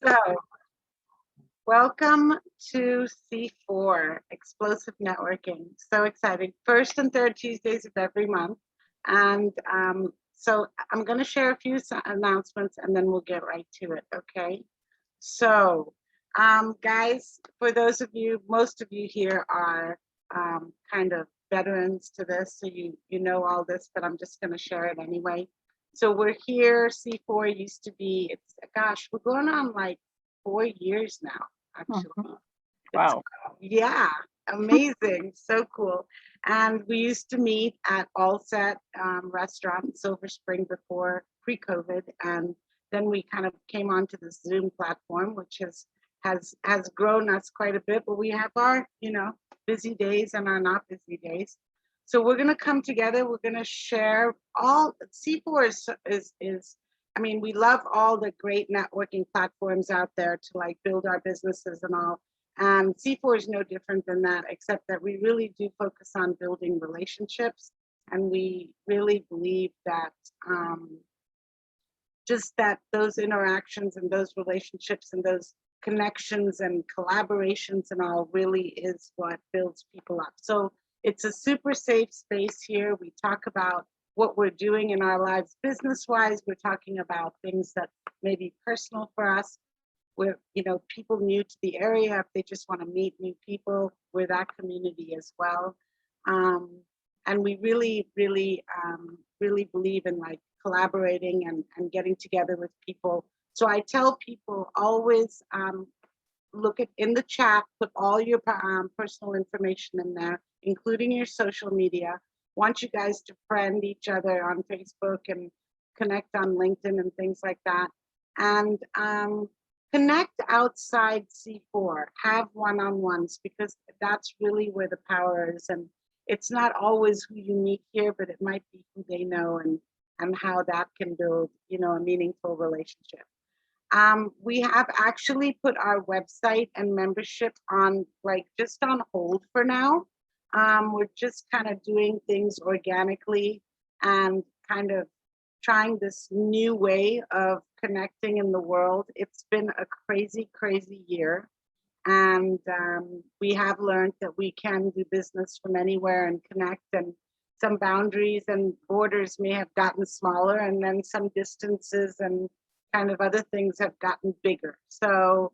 So, welcome to C4, Explosive Networking. So exciting. First and third Tuesdays of every month. And so I'm going to share a few announcements and then we'll get right to it, okay? So, guys, for those of you, most of you here are kind of veterans to this, so you know all this, but I'm just going to share it anyway. So we're here. C4 used to be, it's gosh, we're going on like 4 years now, actually. Wow. Yeah, amazing. So cool. And we used to meet at All Set Restaurant in Silver Spring before pre-COVID. And then we kind of came onto the Zoom platform, which has grown us quite a bit, but we have our, busy days and our not busy days. So we're gonna come together, we're gonna share all C4 is I mean, we love all the great networking platforms out there to like build our businesses and all. And C4 is no different than that, except that we really do focus on building relationships. And we really believe that just that those interactions and those relationships and those connections and collaborations and all really is what builds people up. So it's a super safe space here. We talk about what we're doing in our lives business wise. We're talking about things that may be personal for us. We're, people new to the area, if they just want to meet new people, we're that community as well. And we really believe in like collaborating and getting together with people. So I tell people always look at in the chat, put all your personal information in there, including your social media. Want you guys to friend each other on Facebook and connect on LinkedIn and things like that. And connect outside C4, have one-on-ones, because that's really where the power is. And it's not always who you meet here, but it might be who they know and how that can build, a meaningful relationship. We have actually put our website and membership on just on hold for now. We're just kind of doing things organically and kind of trying this new way of connecting in the world. It's been a crazy, crazy year. And we have learned that we can do business from anywhere and connect, and some boundaries and borders may have gotten smaller, and then some distances and kind of other things have gotten bigger. So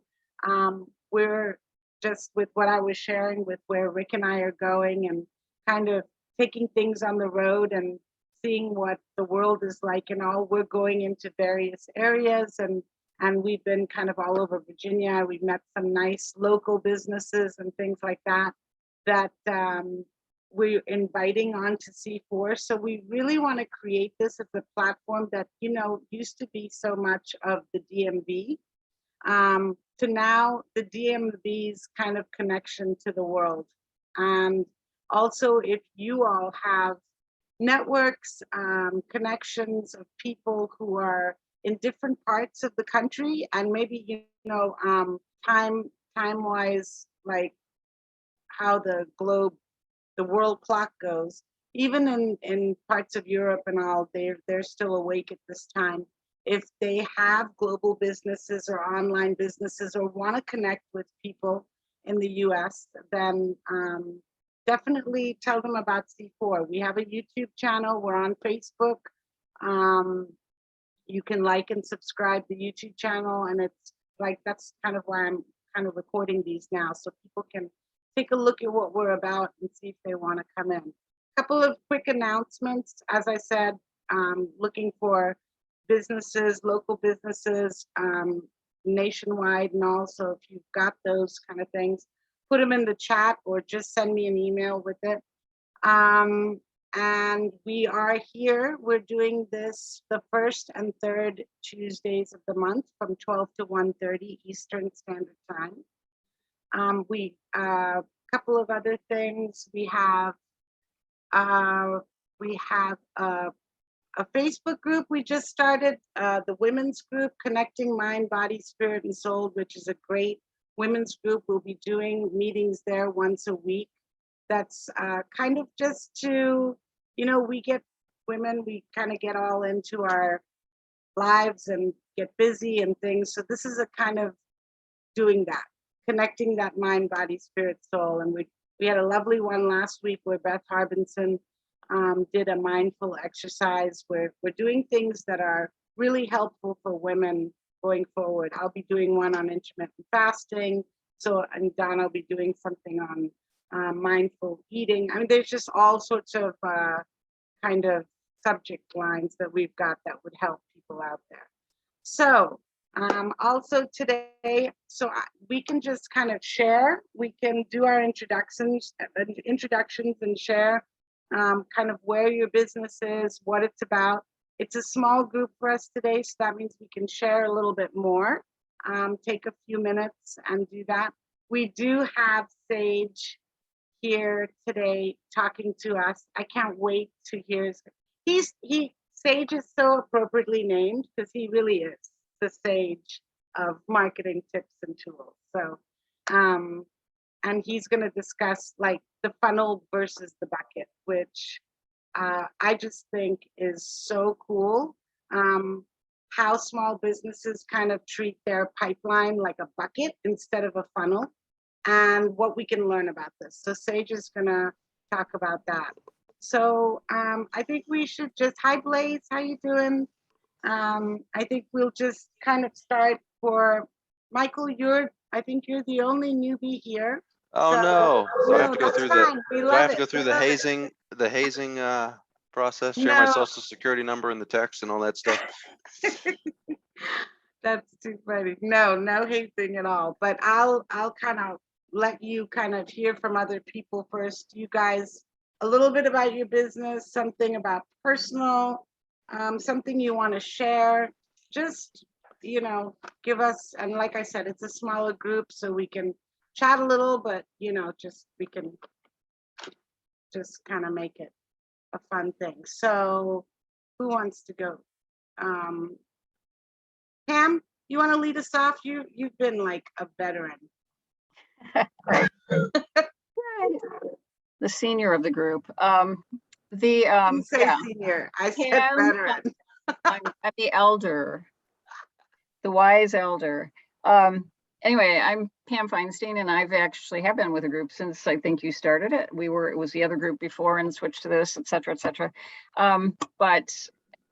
we're just with what I was sharing with where Rick and I are going and kind of taking things on the road and seeing what the world is like and all. We're going into various areas and we've been kind of all over Virginia. We've met some nice local businesses and things like that we're inviting onto C4. So we really want to create this as a platform that, used to be so much of the DMV, to now the DMV's kind of connection to the world. And also, if you all have networks, connections of people who are in different parts of the country, and maybe, time-wise, like how the world clock goes, even in parts of Europe and all, they're still awake at this time. If they have global businesses or online businesses or want to connect with people in the US, then definitely tell them about C4. We have a YouTube channel. We're on Facebook. You can like and subscribe the YouTube channel, and it's like that's kind of why I'm kind of recording these now, so people can take a look at what we're about and see if they want to come in. A couple of quick announcements. As I said, looking for businesses, local businesses, nationwide, and also if you've got those kind of things, put them in the chat or just send me an email with it. And we are here. We're doing this the first and third Tuesdays of the month from 12 to 1:30 Eastern Standard Time. We a couple of other things. We have a Facebook group we just started, the women's group, Connecting Mind, Body, Spirit, and Soul, which is a great women's group. We'll be doing meetings there once a week. That's kind of just to, we get women, we kind of get all into our lives and get busy and things. So this is a kind of doing that, connecting that mind, body, spirit, soul. And we had a lovely one last week where Beth Harbinson did a mindful exercise where we're doing things that are really helpful for women going forward. I'll be doing one on intermittent fasting. So, and Donna will be doing something on mindful eating. I mean, there's just all sorts of kind of subject lines that we've got that would help people out there. So also today, so we can just kind of share, we can do our introductions and share kind of where your business is, what it's about. It's a small group for us today, so that means we can share a little bit more, take a few minutes and do that. We do have Sage here today talking to us. I can't wait to hear Sage is so appropriately named because he really is the sage of marketing tips and tools. So, and he's going to discuss like the funnel versus the bucket, which I just think is so cool. How small businesses kind of treat their pipeline like a bucket instead of a funnel, and what we can learn about this. So Sage is going to talk about that. So I think we should just, hi Blaze, how you doing? I think we'll just kind of start for Michael. I think you're the only newbie here. Oh so, no! So I have to go that's through fine. do I have to go through the hazing process, share my social security number in the text and all that stuff? That's too funny. No hazing at all. But I'll kind of let you kind of hear from other people first. You guys, a little bit about your business, something about personal, something you want to share. Just, you know, give us, and like I said, it's a smaller group, so we can chat a little, but you know, we can just kind of make it a fun thing. So who wants to go? Pam, you want to lead us off? You've been like a veteran. The senior of the group. You say senior. I said veteran. I'm the elder, the wise elder. Anyway, I'm Pam Feinstein, and I've actually have been with a group since I think you started it. It was the other group before and switched to this, et cetera, et cetera. But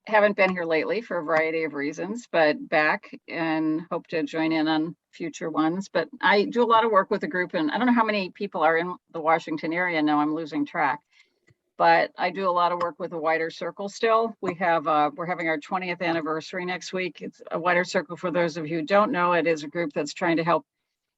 haven't been here lately for a variety of reasons, but back and hope to join in on future ones. But I do a lot of work with the group, and I don't know how many people are in the Washington area now. I'm losing track. But I do a lot of work with a wider circle still. We're having our 20th anniversary next week. It's a wider circle. For those of you who don't know, it is a group that's trying to help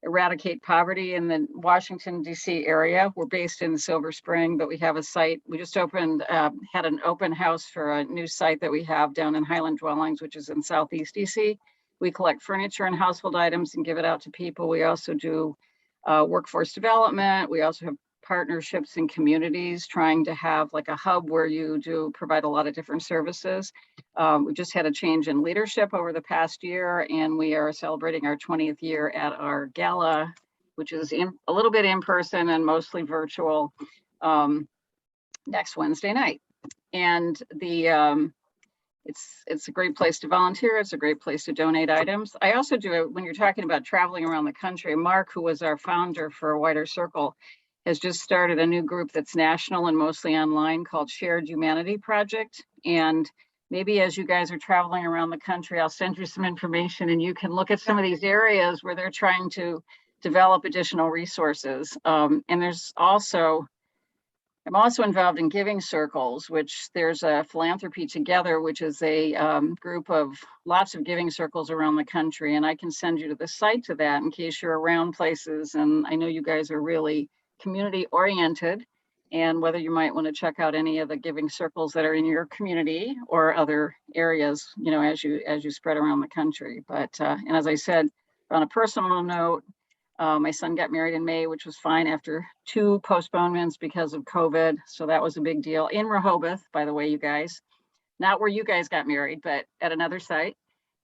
eradicate poverty in the Washington, D.C. area. We're based in Silver Spring, but we have a site. We just had an open house for a new site that we have down in Highland Dwellings, which is in Southeast D.C. We collect furniture and household items and give it out to people. We also do workforce development. We also have partnerships in communities, trying to have like a hub where you do provide a lot of different services. We just had a change in leadership over the past year, and we are celebrating our 20th year at our gala, which is a little bit in person and mostly virtual, next Wednesday night. And it's a great place to volunteer. It's a great place to donate items. I also do it when you're talking about traveling around the country. Mark, who was our founder for A Wider Circle, has just started a new group that's national and mostly online called Shared Humanity Project. And maybe as you guys are traveling around the country, I'll send you some information and you can look at some of these areas where they're trying to develop additional resources. And I'm also involved in Giving Circles, which there's a Philanthropy Together, which is a group of lots of giving circles around the country. And I can send you to the site to that in case you're around places. And I know you guys are really community oriented, and whether you might want to check out any of the giving circles that are in your community or other areas, you know, as you spread around the country. But and as I said, on a personal note, my son got married in May, which was fine after 2 postponements because of COVID. So that was a big deal in Rehoboth, by the way, you guys, not where you guys got married, but at another site.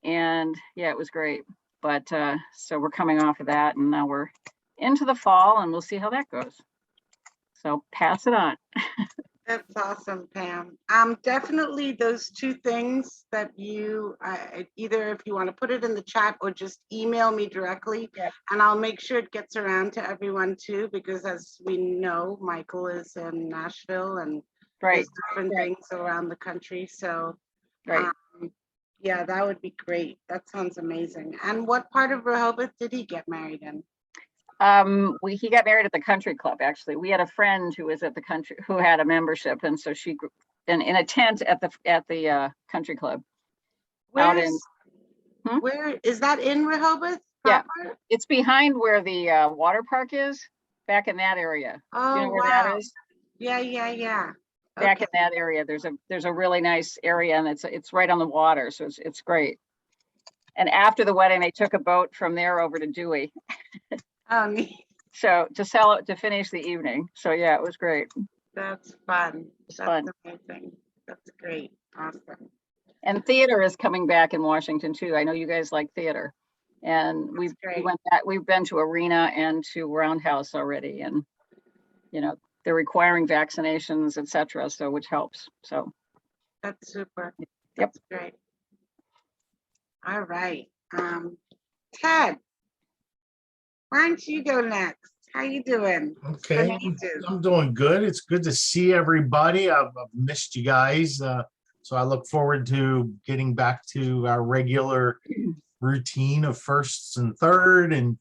And yeah, it was great. But so we're coming off of that, and now we're into the fall, and we'll see how that goes. So pass it on. That's awesome, Pam. Definitely those two things that you, either if you want to put it in the chat or just email me directly, Yeah. and I'll make sure it gets around to everyone too, because as we know, Michael is in Nashville and Right, there's different right. things around the country. So, right. yeah, that would be great. That sounds amazing. And what part of Rehoboth did he get married in? He got married at the country club, actually. We had a friend who was at the country, who had a membership, and so she in a tent at the country club out in. Where is that in Rehoboth Yeah. proper? It's behind where the water park is, back in that area. Oh, You know where wow. that is? Yeah. Back Okay. in that area, there's a really nice area, and it's right on the water, so it's great. And after the wedding, they took a boat from there over to Dewey. Oh, neat. So to finish the evening. So yeah, it was great. That's fun. It's That's fun. amazing. That's great. Awesome. And theater is coming back in Washington too. I know you guys like theater. And we great. went back, we've been to Arena and to Roundhouse already, and they're requiring vaccinations, etc. So which helps. So That's super. Yep. That's great. All right. Ted, why don't you go next? How you doing? Okay, I'm doing good. It's good to see everybody. I've missed you guys. So I look forward to getting back to our regular routine of firsts and third and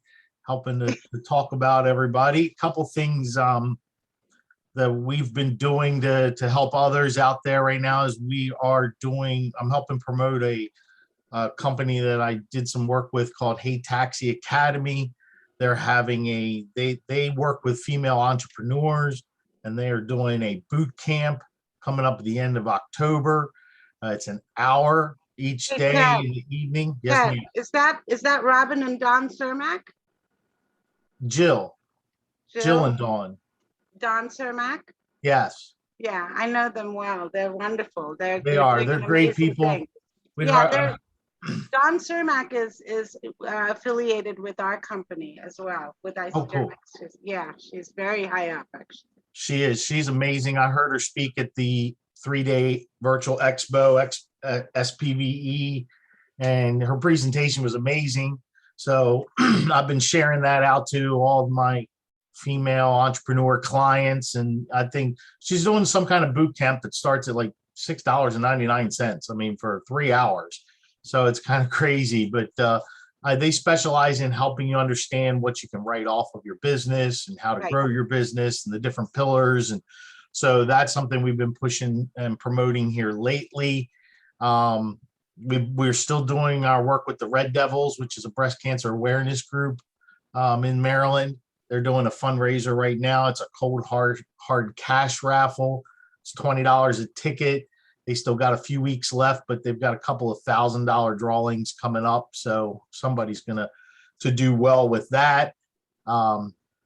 helping to talk about everybody. A couple things that we've been doing to help others out there right now is I'm helping promote a company that I did some work with called Hey Taxi Academy. They're having they work with female entrepreneurs, and they are doing a boot camp coming up at the end of October. It's an hour each day Ted, in the evening. Yes, Ted, ma'am. is that Robin and Don Cermak? Jill and Dawn. Don Cermak? Yes. Yeah, I know them well. They're wonderful. They're They're doing an great amazing people. thing. Yeah, Don Cermak is affiliated with our company as well, with Oh, cool. Yeah, she's very high up, actually. She is. She's amazing. I heard her speak at the 3-day virtual expo, SPVE, and her presentation was amazing. So I've been sharing that out to all of my female entrepreneur clients, and I think she's doing some kind of boot camp that starts at like $6.99. I mean, for 3 hours. So it's kind of crazy, but they specialize in helping you understand what you can write off of your business and how to grow your business and the different pillars. And so that's something we've been pushing and promoting here lately. We're still doing our work with the Red Devils, which is a breast cancer awareness group in Maryland. They're doing a fundraiser right now. It's a cold hard cash raffle. It's $20 a ticket. They still got a few weeks left, but they've got a couple of $1,000 drawings coming up. So somebody's going to do well with that.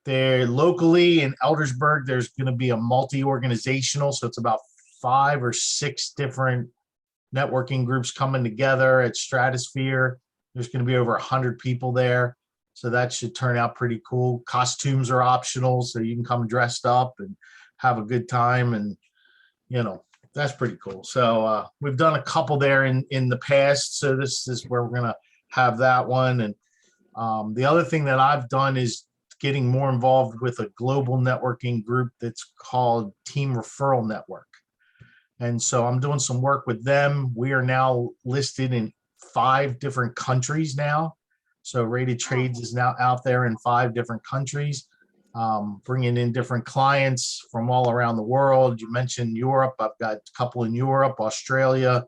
They're locally in Eldersburg. There's going to be a multi-organizational. So it's about 5 or 6 different networking groups coming together at Stratosphere. There's going to be over 100 people there. So that should turn out pretty cool. Costumes are optional, so you can come dressed up and have a good time. And, that's pretty cool. So we've done a couple there in the past. So this is where we're going to have that one. And the other thing that I've done is getting more involved with a global networking group that's called Team Referral Network. And so I'm doing some work with them. We are now listed in 5 different countries now. So Rated Trades is now out there in 5 different countries, bringing in different clients from all around the world. You mentioned Europe. I've got a couple in Europe, Australia,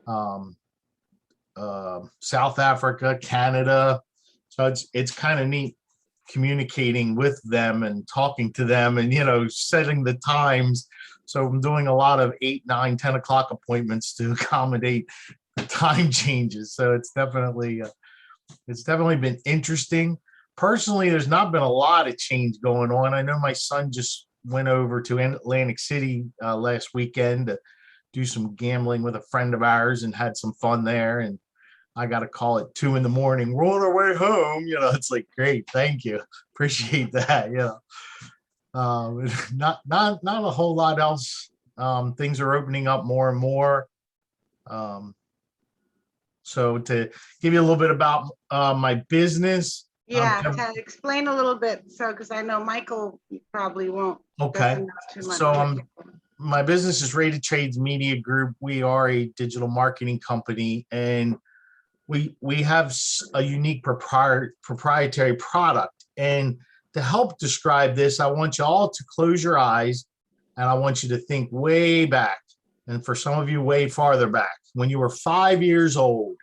South Africa, Canada. So it's kind of neat communicating with them and talking to them and, setting the times. So I'm doing a lot of 8, 9, 10 o'clock appointments to accommodate the time changes. So it's definitely been interesting. Personally, there's not been a lot of change going on. I know my son just went over to Atlantic City last weekend to do some gambling with a friend of ours and had some fun there. And I got a call at 2 a.m. We're on our way home. It's like, great, thank you, appreciate that. Not a whole lot else Things are opening up more and more. So to give you a little bit about my business. Yeah, explain a little bit. So, because I know Michael probably won't. Okay. Doesn't know too much. So my business is Rated Trades Media Group. We are a digital marketing company, and we have a unique proprietary product. And to help describe this, I want you all to close your eyes, and I want you to think way back, and for some of you way farther back, when you were 5 years old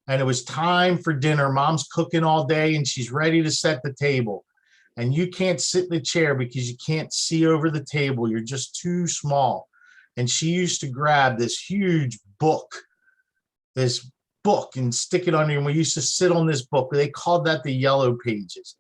and it was time for dinner. Mom's cooking all day and she's ready to set the table, and you can't sit in the chair because you can't see over the table. You're just too small. And she used to grab this huge book, and stick it under you. And we used to sit on this book. They called that the Yellow Pages.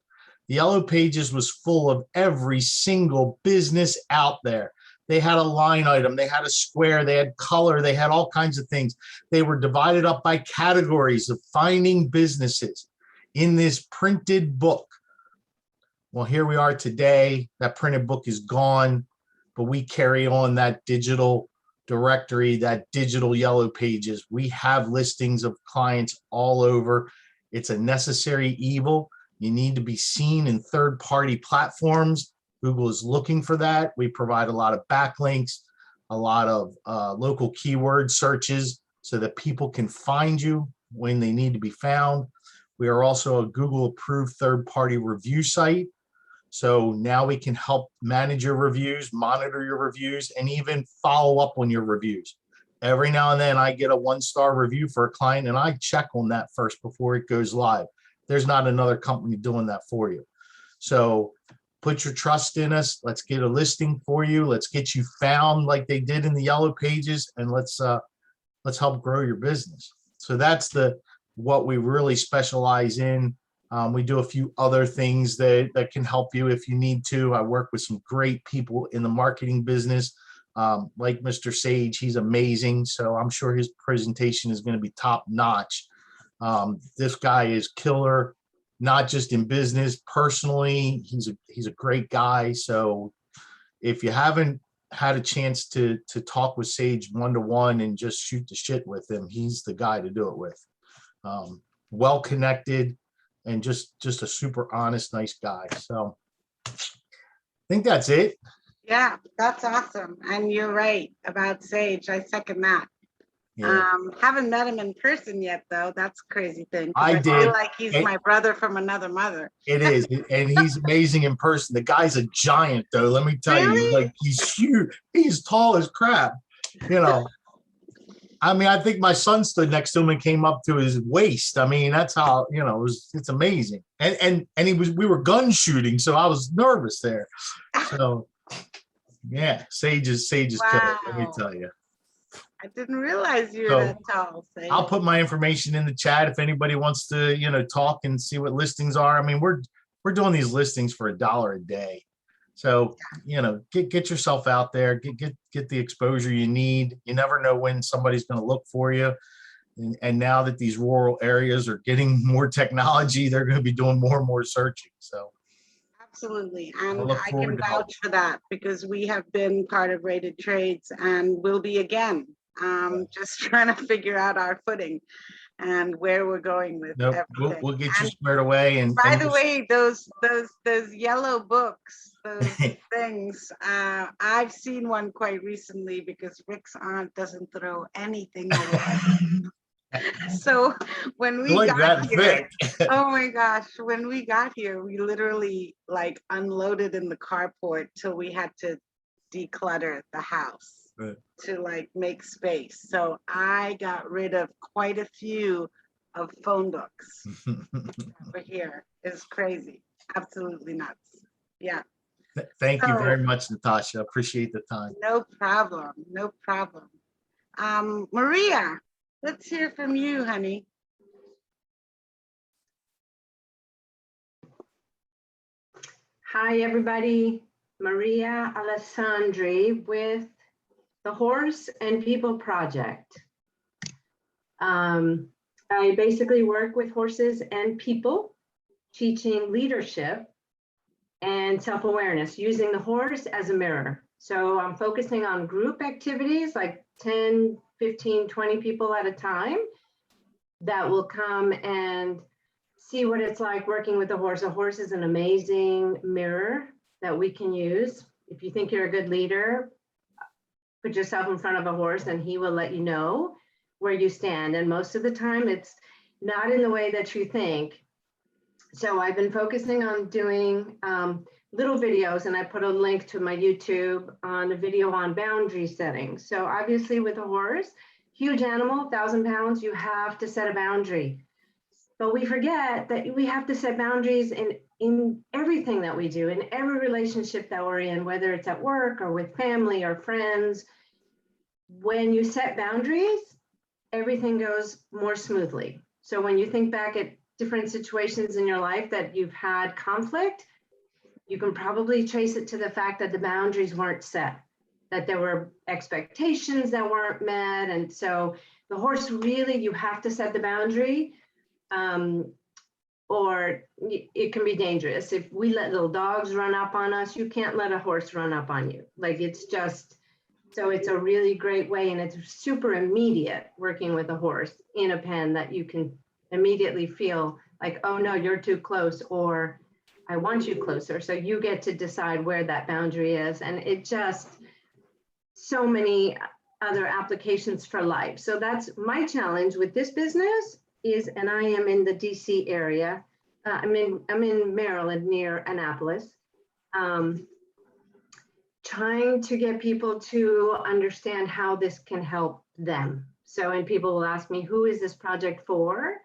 The Yellow Pages was full of every single business out there. They had a line item, they had a square, they had color, they had all kinds of things. They were divided up by categories of finding businesses in this printed book. Well, here we are today. That printed book is gone, but we carry on that digital directory, that digital Yellow Pages. We have listings of clients all over. It's a necessary evil. You need to be seen in third-party platforms. Google is looking for that. We provide a lot of backlinks, a lot of local keyword searches so that people can find you when they need to be found. We are also a Google-approved third-party review site. So now we can help manage your reviews, monitor your reviews, and even follow up on your reviews. Every now and then I get a 1-star review for a client, and I check on that first before it goes live. There's not another company doing that for you. So put your trust in us. Let's get a listing for you. Let's get you found like they did in the Yellow Pages, and let's help grow your business. So that's what we really specialize in. We do a few other things that can help you if you need to. I work with some great people in the marketing business, like Mr. Sage. He's amazing. So I'm sure his presentation is going to be top notch. This guy is killer, not just in business, personally. He's a great guy. So if you haven't had a chance to talk with Sage one-to-one and just shoot the shit with him, he's the guy to do it with. Well connected and just a super honest, nice guy. So I think that's it. Yeah, that's awesome. And you're right about Sage. I second that. Yeah. Haven't met him in person yet, though. That's a crazy thing. I did. Feel like he's my brother from another mother. It is, and he's amazing in person. The guy's a giant, though. Let me tell you, like, he's huge. He's tall as crap. You know, I mean, I think my son stood next to him and came up to his waist. I mean, that's how, you know, it's amazing. And we were gun shooting, so I was nervous there. So yeah, Sage is killer. Let me tell you. I didn't realize you were that tall. Sage. I'll put my information in the chat if anybody wants to, you know, talk and see what listings are. I mean, we're doing these listings for $1 a day. So, you know, get yourself out there, get the exposure you need. You never know when somebody's going to look for you. And now that these rural areas are getting more technology, they're going to be doing more and more searching. So absolutely. And I can vouch for that because we have been part of Rated Trades and will be again. Just trying to figure out our footing and where we're going with everything. We'll get you squared away. And by the way, those yellow books, those things, I've seen one quite recently because Rick's aunt doesn't throw anything away. So when we got here, oh my gosh, when we got here, we literally like unloaded in the carport till we had to declutter the house. Right. To like make space. So I got rid of quite a few of phone books over here. It's crazy. Absolutely nuts. Yeah. Thank you very much, Natasha. Appreciate the time. No problem. No problem. Maria, let's hear from you, honey. Hi, everybody. Maria Alessandri with the Horse and People Project. I basically work with horses and people, teaching leadership and self-awareness, using the horse as a mirror. So I'm focusing on group activities like 10, 15, 20 people at a time that will come and see what it's like working with a horse. A horse is an amazing mirror that we can use. If you think you're a good leader, put yourself in front of a horse and he will let you know where you stand. And most of the time it's not in the way that you think. So I've been focusing on doing little videos, and I put a link to my YouTube on a video on boundary setting. So obviously with a horse, huge animal, 1,000 pounds, you have to set a boundary. But we forget that we have to set boundaries in everything that we do, in every relationship that we're in, whether it's at work or with family or friends. When you set boundaries, everything goes more smoothly. So when you think back at different situations in your life that you've had conflict, you can probably trace it to the fact that the boundaries weren't set, that there were expectations that weren't met. And so the horse really, you have to set the boundary, or it can be dangerous. If we let little dogs run up on us, you can't let a horse run up on you. Like it's just, so it's a really great way, and it's super immediate working with a horse in a pen that you can immediately feel like, oh no, you're too close, or I want you closer. So you get to decide where that boundary is. And it just, so many other applications for life. So that's my challenge with this business is, and I am in the DC area. I'm in Maryland near Annapolis. Trying to get people to understand how this can help them. So, and people will ask me, who is this project for?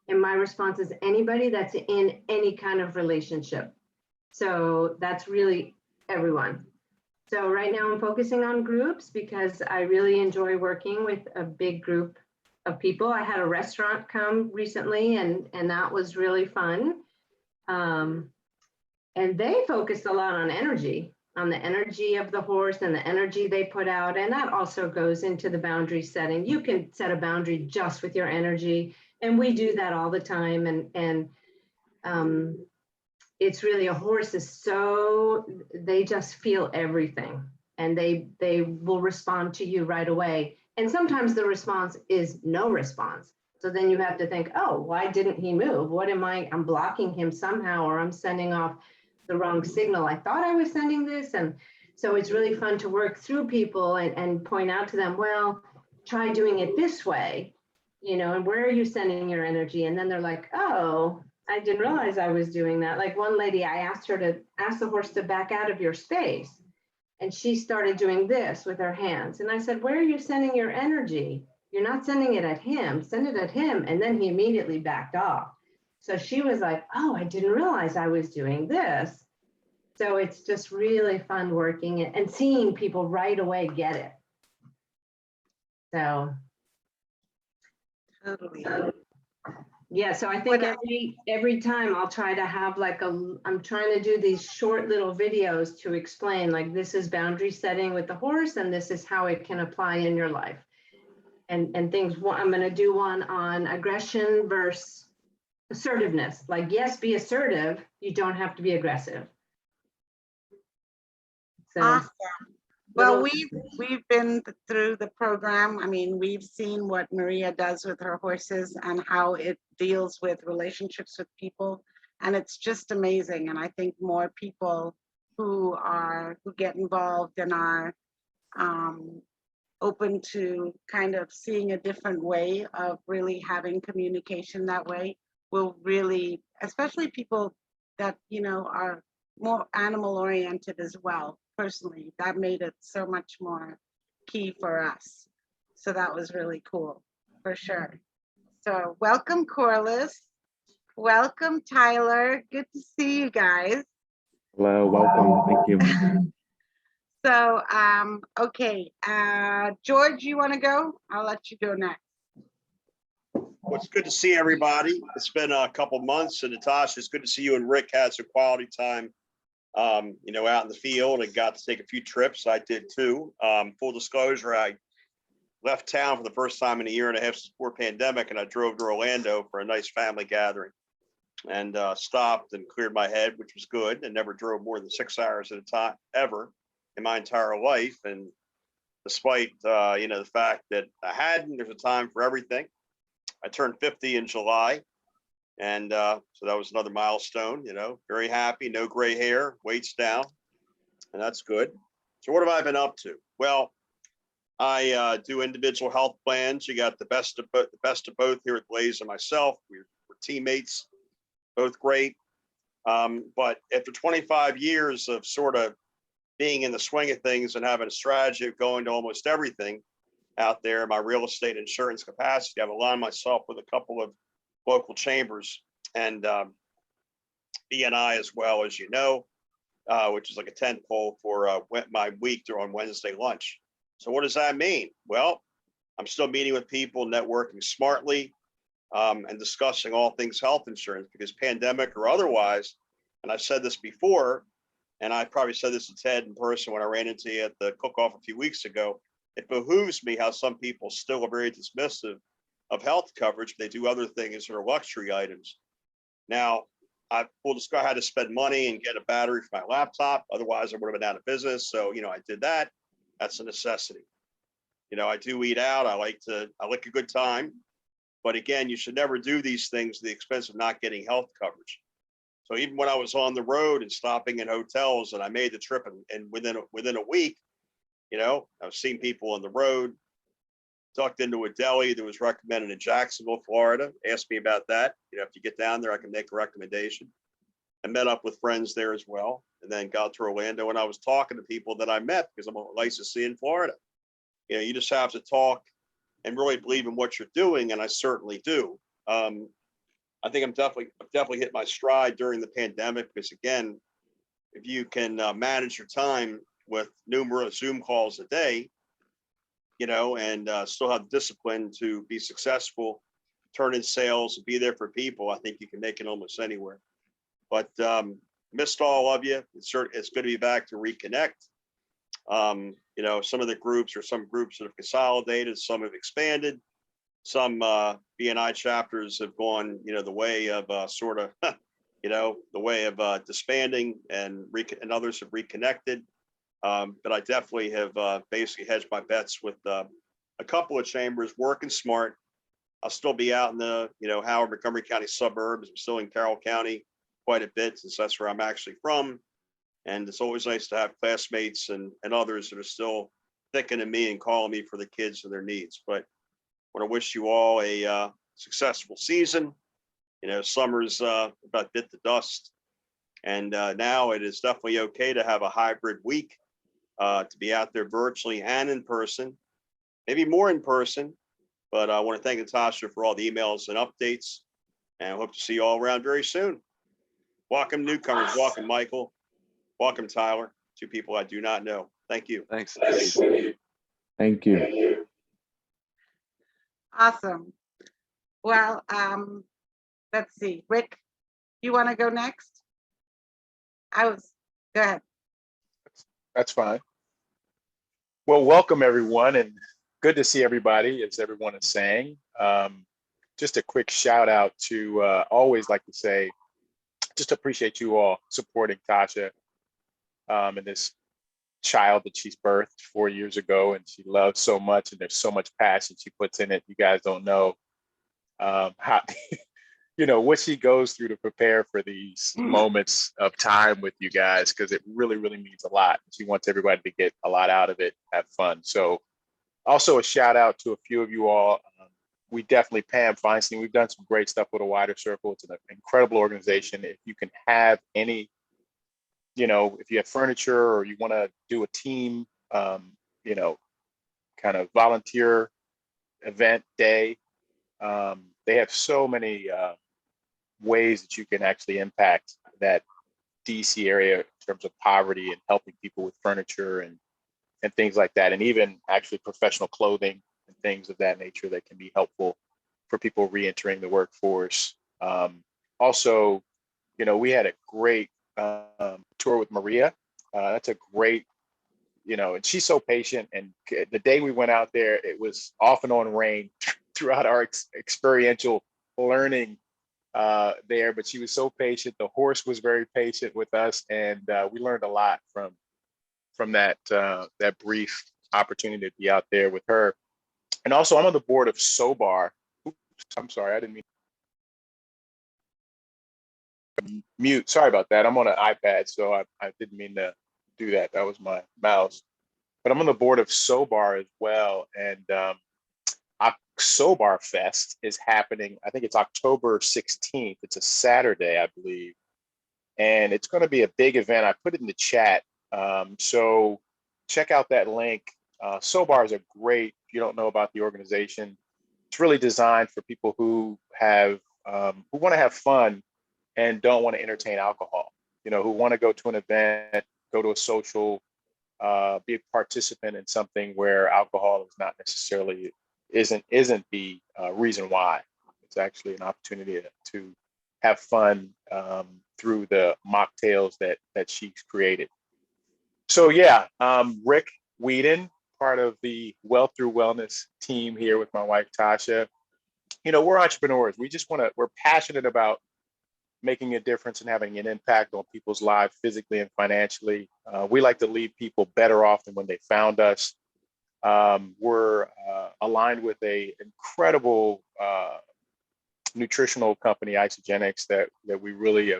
And my response is anybody that's in any kind of relationship. So that's really everyone. So right now I'm focusing on groups because I really enjoy working with a big group of people. I had a restaurant come recently and that was really fun. And they focused a lot on the energy of the horse and the energy they put out. And that also goes into the boundary setting. You can set a boundary just with your energy. And we do that all the time. And it's really, a horse is so, they just feel everything and they will respond to you right away. And sometimes the response is no response. So then you have to think, oh, why didn't he move? I'm blocking him somehow, or I'm sending off the wrong signal. I thought I was sending this. And so it's really fun to work through people and point out to them, well, try doing it this way, and where are you sending your energy? And then they're like, oh, I didn't realize I was doing that. Like one lady, I asked her to ask the horse to back out of your space. And she started doing this with her hands. And I said, where are you sending your energy? You're not sending it at him, send it at him. And then he immediately backed off. So she was like, oh, I didn't realize I was doing this. So it's just really fun working it and seeing people right away get it. So. Totally. Yeah, so I think every time I'll try to have I'm trying to do these short little videos to explain, like, this is boundary setting with the horse and this is how it can apply in your life. And things, I'm going to do one on aggression versus assertiveness. Like, yes, be assertive. You don't have to be aggressive. So, Awesome. Well, we've been through the program. I mean, we've seen what Maria does with her horses and how it deals with relationships with people. And it's just amazing. And I think more people who get involved and are open to kind of seeing a different way of really having communication that way will really, especially people that, are more animal oriented as well. Personally, that made it so much more key for us. So that was really cool, for sure. So welcome, Corliss. Welcome, Tyler. Good to see you guys. Hello, welcome. Thank you. So, okay, George, you want to go? I'll let you go next. Well, it's good to see everybody. It's been a couple months, and Natasha, it's good to see you and Rick had some quality time, out in the field, and got to take a few trips. I did too. Full disclosure, I left town for the first time in a year and a half before pandemic, and I drove to Orlando for a nice family gathering, and stopped and cleared my head, which was good, and never drove more than 6 hours at a time ever. in my entire life. And despite, the fact that there's a time for everything. I turned 50 in July. And so that was another milestone, very happy, no gray hair, weight's down, and that's good. So what have I been up to? Well, I do individual health plans. You got the best of both here with Blaze and myself. We're teammates, both great. But after 25 years of sort of being in the swing of things and having a strategy of going to almost everything out there in my real estate insurance capacity, I've aligned myself with a couple of local chambers and BNI as well, as you know, which is like a tent pole for my week during Wednesday lunch. So what does that mean? Well, I'm still meeting with people, networking smartly, and discussing all things health insurance, because pandemic or otherwise, and I've said this before, and I probably said this to Ted in person when I ran into you at the cook-off a few weeks ago, it behooves me how some people still are very dismissive of health coverage. They do other things that are luxury items. Now, I had to spend money and get a battery for my laptop. Otherwise, I would have been out of business. So, I did that. That's a necessity. I do eat out. I like a good time. But again, you should never do these things at the expense of not getting health coverage. So even when I was on the road and stopping in hotels, and I made the trip, and within a week, I was seeing people on the road, tucked into a deli that was recommended in Jacksonville, Florida. Asked me about that. If you get down there, I can make a recommendation. I met up with friends there as well, and then got to Orlando, and I was talking to people that I met because I'm a licensee in Florida. You just have to talk and really believe in what you're doing, and I certainly do. I think I've definitely hit my stride during the pandemic, because again, if you can manage your time with numerous Zoom calls a day, and still have discipline to be successful, turn in sales, and be there for people, I think you can make it almost anywhere. But missed all of you. It's good to be back to reconnect. Some of the groups, or some groups that have consolidated, some have expanded, some BNI chapters have gone, the way of the way of disbanding, and others have reconnected. But I definitely have basically hedged my bets with a couple of chambers, working smart. I'll still be out in the, Howard, Montgomery County suburbs. I'm still in Carroll County quite a bit, since that's where I'm actually from. And it's always nice to have classmates and others that are still thinking of me and calling me for the kids and their needs. But I want to wish you all a successful season. Summer's about bit the dust. And now it is definitely okay to have a hybrid week, to be out there virtually and in person, maybe more in person. But I want to thank Natasha for all the emails and updates, and I hope to see you all around very soon. Welcome newcomers. Welcome, Michael. Welcome, Tyler. Two people I do not know. Thank you. Thanks. Thank you. Awesome. Well, let's see. Rick, you want to go next? Go ahead. That's fine. Well, welcome everyone, and good to see everybody, as everyone is saying. Just a quick shout out to, always like to say, just appreciate you all supporting Tasha and this child that she's birthed 4 years ago, and she loves so much, and there's so much passion she puts in it. You guys don't know how what she goes through to prepare for these moments of time with you guys, because it really, really means a lot. She wants everybody to get a lot out of it, have fun. So also a shout out to a few of you all. We definitely, Pam Feinstein, we've done some great stuff with a wider circle. It's an incredible organization. If you can have any, if you have furniture or you want to do a team, kind of volunteer event day, they have so many ways that you can actually impact that DC area in terms of poverty and helping people with furniture and things like that. And even actually professional clothing and things of that nature that can be helpful for people re-entering the workforce. Also, we had a great tour with Maria. That's a great, and she's so patient. And the day we went out there, it was off and on rain throughout our experiential learning there, but she was so patient. The horse was very patient with us, and we learned a lot from that brief opportunity to be out there with her. And also, I'm on the board of SOBAR. Oops, I'm sorry, I didn't mean to mute. Sorry about that. I'm on an iPad, so I didn't mean to do that. That was my mouse. But I'm on the board of SOBAR as well. And SOBAR Fest is happening, I think it's October 16th. It's a Saturday, I believe. And it's going to be a big event. I put it in the chat. So check out that link. SOBAR is a great, if you don't know about the organization, it's really designed for people who have, who want to have fun and don't want to entertain alcohol, who want to go to an event, go to a social, be a participant in something where alcohol is not necessarily, isn't the reason why. It's actually an opportunity to have fun through the mocktails that she's created. So yeah, Rick Whedon, part of the Wealth Through Wellness team here with my wife, Tasha. We're entrepreneurs. We're passionate about making a difference and having an impact on people's lives physically and financially. We like to leave people better off than when they found us. We're aligned with a incredible nutritional company, Isogenics, that we really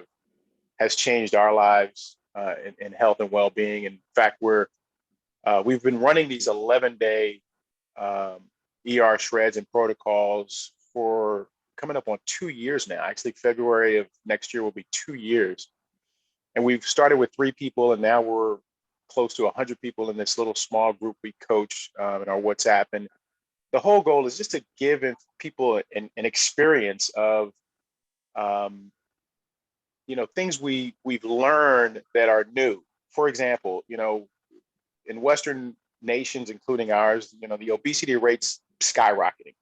has changed our lives in health and well-being. In fact, we've been running these 11-day ER shreds and protocols for coming up on 2 years now. Actually, February of next year will be 2 years. And we've started with 3 people, and now we're close to 100 people in this little small group we coach in our WhatsApp. And the whole goal is just to give people an experience of, things we've learned that are new. For example, in Western nations, including ours, the obesity rates skyrocketing.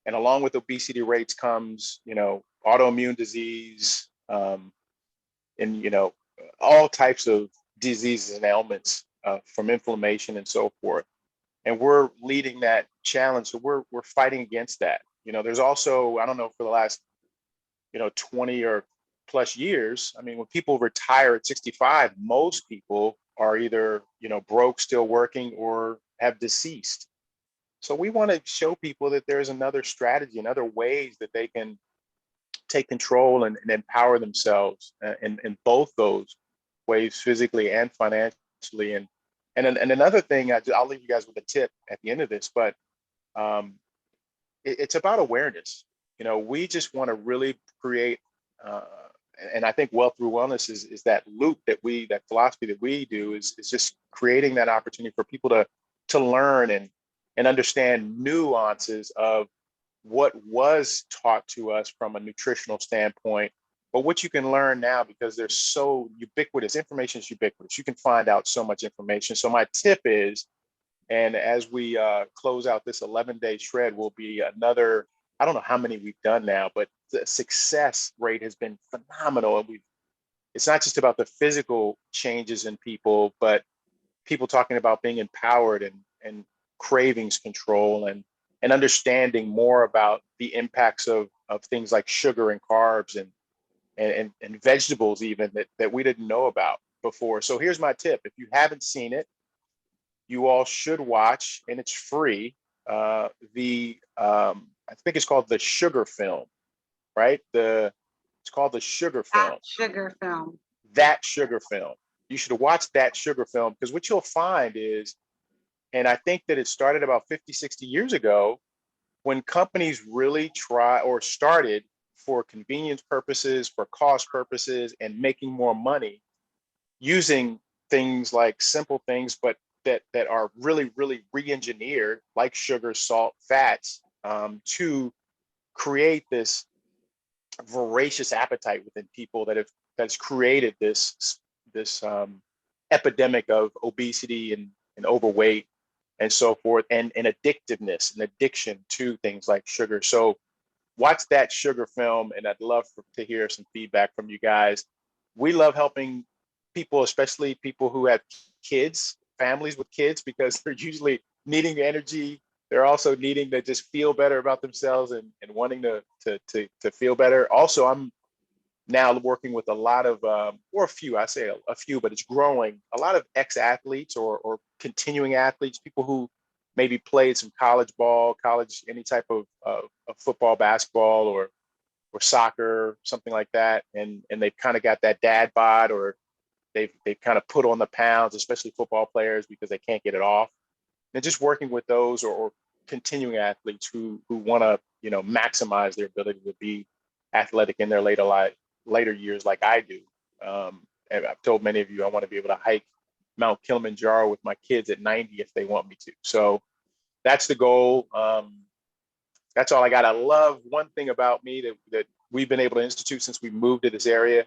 And along with obesity rates comes, autoimmune disease, and, all types of diseases and ailments from inflammation and so forth. And we're leading that challenge. So we're fighting against that. There's also, I don't know, for the last, 20 or plus years, I mean, when people retire at 65, most people are either, broke, still working, or have deceased. So we want to show people that there's another strategy and other ways that they can take control and empower themselves in both those ways, physically and financially. And another thing, I'll leave you guys with a tip at the end of this, but it's about awareness. We just want to really create, and I think Wealth Through Wellness is that loop that philosophy that we do is just creating that opportunity for people to learn and understand nuances of what was taught to us from a nutritional standpoint, but what you can learn now, because they're so ubiquitous. Information is ubiquitous. You can find out so much information. So my tip is, and as we close out this 11-day shred, will be another, I don't know how many we've done now, but the success rate has been phenomenal. And it's not just about the physical changes in people, but people talking about being empowered and cravings control and understanding more about the impacts of things like sugar and carbs and vegetables even that we didn't know about before. So here's my tip. If you haven't seen it, you all should watch, and it's free. I think it's called the Sugar Film, right? It's called the Sugar Film. Sugar Film. That Sugar Film. You should watch That Sugar Film, because what you'll find is, and I think that it started about 50, 60 years ago, when companies really started for convenience purposes, for cost purposes, and making more money using things like simple things, but that are really, really re-engineered, like sugar, salt, fats, to create this voracious appetite within people that's created this epidemic of obesity and overweight and so forth, and addictiveness and addiction to things like sugar. So watch That Sugar Film, and I'd love to hear some feedback from you guys. We love helping people, especially people who have kids, families with kids, because they're usually needing energy. They're also needing to just feel better about themselves and wanting to feel better. Also, I'm now working with a lot of, or a few, I say a few, but it's growing, a lot of ex-athletes or continuing athletes, people who maybe played some college ball, any type of football, basketball, or soccer, something like that. And they've kind of got that dad bod, or they've kind of put on the pounds, especially football players, because they can't get it off. And just working with those or continuing athletes who want to, maximize their ability to be athletic in their later years, like I do. And I've told many of you, I want to be able to hike Mount Kilimanjaro with my kids at 90 if they want me to. So that's the goal. That's all I got. I love one thing about me that we've been able to institute since we moved to this area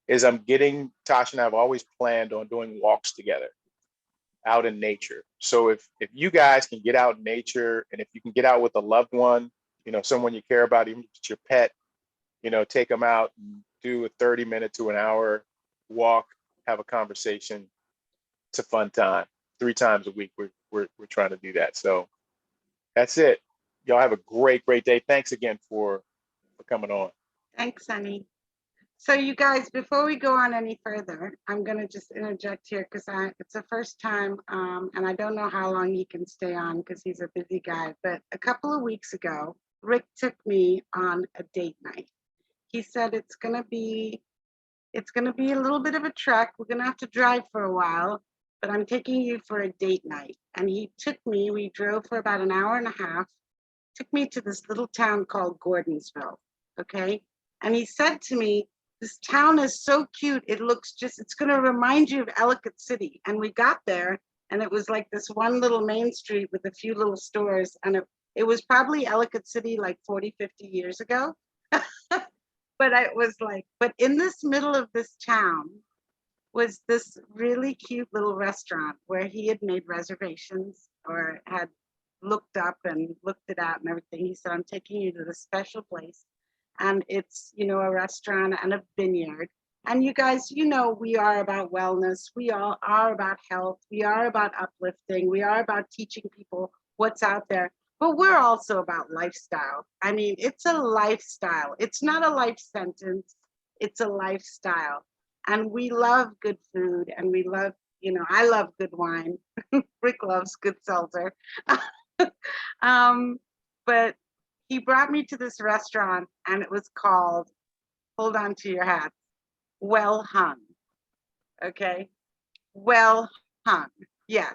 is Tasha and I have always planned on doing walks together out in nature. So if you guys can get out in nature, and if you can get out with a loved one, someone you care about, even if it's your pet, take them out and do a 30-minute to an hour walk, have a conversation. It's a fun time. 3 times a week, we're trying to do that. So that's it. Y'all have a great day. Thanks again for coming on. Thanks, honey. So you guys, before we go on any further, I'm going to just interject here because it's the first time, and I don't know how long he can stay on because he's a busy guy. But a couple of weeks ago, Rick took me on a date night. He said it's going to be a little bit of a trek. We're going to have to drive for a while, but I'm taking you for a date night. And he took me. We drove for about an hour and a half. Took me to this little town called Gordonsville. Okay, and he said to me, this town is so cute. It's going to remind you of Ellicott City. And we got there and it was like this one little main street with a few little stores. And it was probably Ellicott City like 40, 50 years ago. But but in this middle of this town was this really cute little restaurant where he had made reservations or had looked up and looked it out and everything. He said, I'm taking you to this special place. And it's, a restaurant and a vineyard. And you guys, we are about wellness. We all are about health. We are about uplifting. We are about teaching people what's out there. But we're also about lifestyle. I mean, it's a lifestyle. It's not a life sentence. It's a lifestyle. And we love good food. And we love, I love good wine. Rick loves good seltzer. But he brought me to this restaurant and it was called, hold on to your hats, Well Hung. Okay, Well Hung, yes.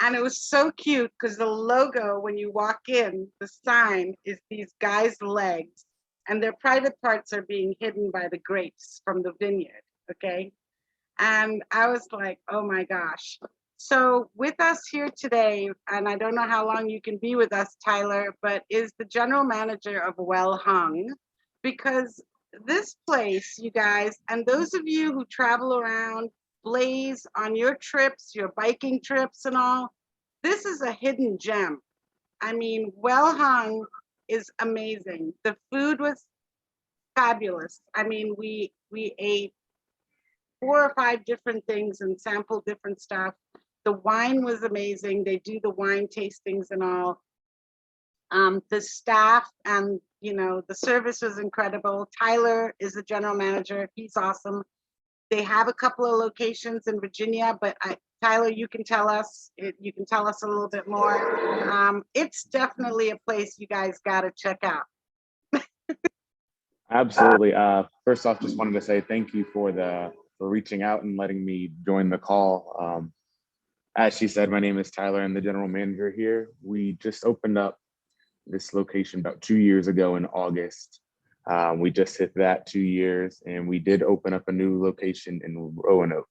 And it was so cute because the logo, when you walk in, the sign is these guys' legs and their private parts are being hidden by the grapes from the vineyard, okay? And I was like, oh my gosh. So with us here today, and I don't know how long you can be with us, Tyler, but is the general manager of Well Hung, because this place, you guys, and those of you who travel around, Blaze, on your trips, your biking trips and all, this is a hidden gem. I mean, Well Hung is amazing. The food was fabulous. I mean, we ate 4 or 5 different things and sampled different stuff. The wine was amazing. They do the wine tastings and all. The staff and, the service was incredible. Tyler is the general manager. He's awesome. They have a couple of locations in Virginia, but Tyler, you can tell us a little bit more. It's definitely a place you guys got to check out. Absolutely. First off, just wanted to say thank you for reaching out and letting me join the call. As she said, my name is Tyler. I'm the general manager here. We just opened up this location about 2 years ago in August. We just hit that 2 years, and we did open up a new location in Roanoke.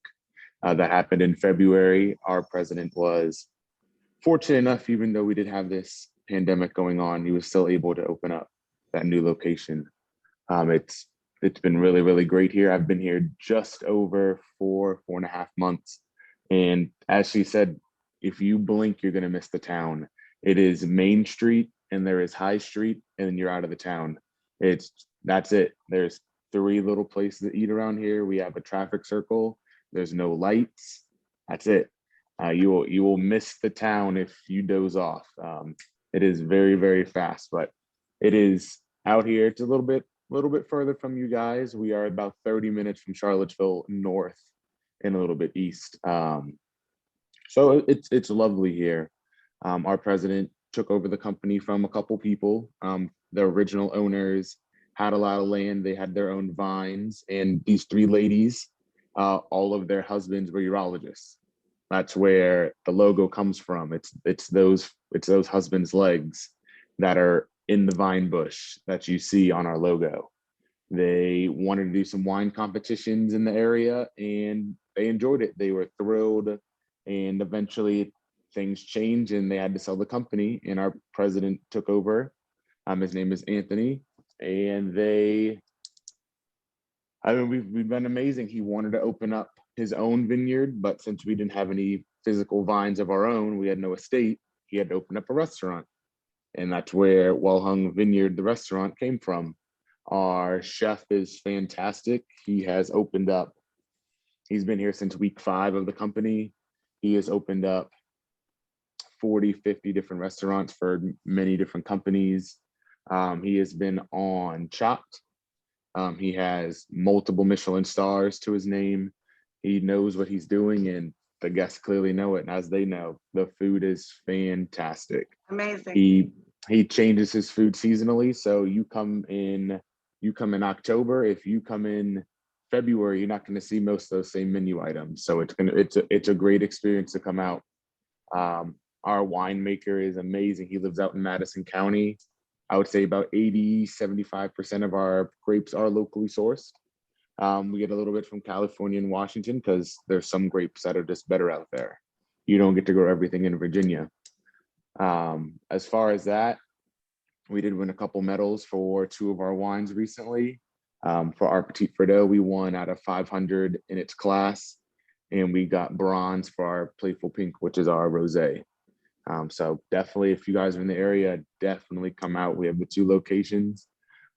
That happened in February. Our president was fortunate enough, even though we did have this pandemic going on, he was still able to open up that new location. It's been really, really great here. I've been here just over 4.5 months. And as she said, if you blink, you're going to miss the town. It is Main Street and there is High Street, and then you're out of the town. That's it. There's 3 little places to eat around here. We have a traffic circle. There's no lights. That's it. You will miss the town if you doze off. It is very, very fast, but it is out here. It's a little bit a little bit further from you guys. We are about 30 minutes from Charlottesville north and a little bit east. So it's lovely here. Our president took over the company from a couple people. The original owners had a lot of land. They had their own vines, and these three ladies, all of their husbands were urologists. That's where the logo comes from. It's those husbands' legs that are in the vine bush that you see on our logo. They wanted to do some wine competitions in the area, and they enjoyed it. They were thrilled, and eventually things changed, and they had to sell the company. And our president took over. His name is Anthony, and we've been amazing. He wanted to open up his own vineyard, but since we didn't have any physical vines of our own, we had no estate. He had to open up a restaurant, and that's where Well Hung Vineyard, the restaurant, came from. Our chef is fantastic. He has opened up. He's been here since week 5 of the company. He has opened up 40, 50 different restaurants for many different companies. He has been on Chopped. He has multiple Michelin stars to his name. He knows what he's doing, and the guests clearly know it. And as they know, the food is fantastic. Amazing. He changes his food seasonally. So you come in October. If you come in February, you're not going to see most of those same menu items. So it's a great experience to come out. Our winemaker is amazing. He lives out in Madison County. I would say about 75% of our grapes are locally sourced. We get a little bit from California and Washington because there's some grapes that are just better out there. You don't get to grow everything in Virginia. As far as that, we did win a couple medals for 2 of our wines recently. For our Petit Verdot, we won out of 500 in its class, and we got bronze for our Playful Pink, which is our rosé. So definitely, if you guys are in the area, definitely come out. We have the 2 locations.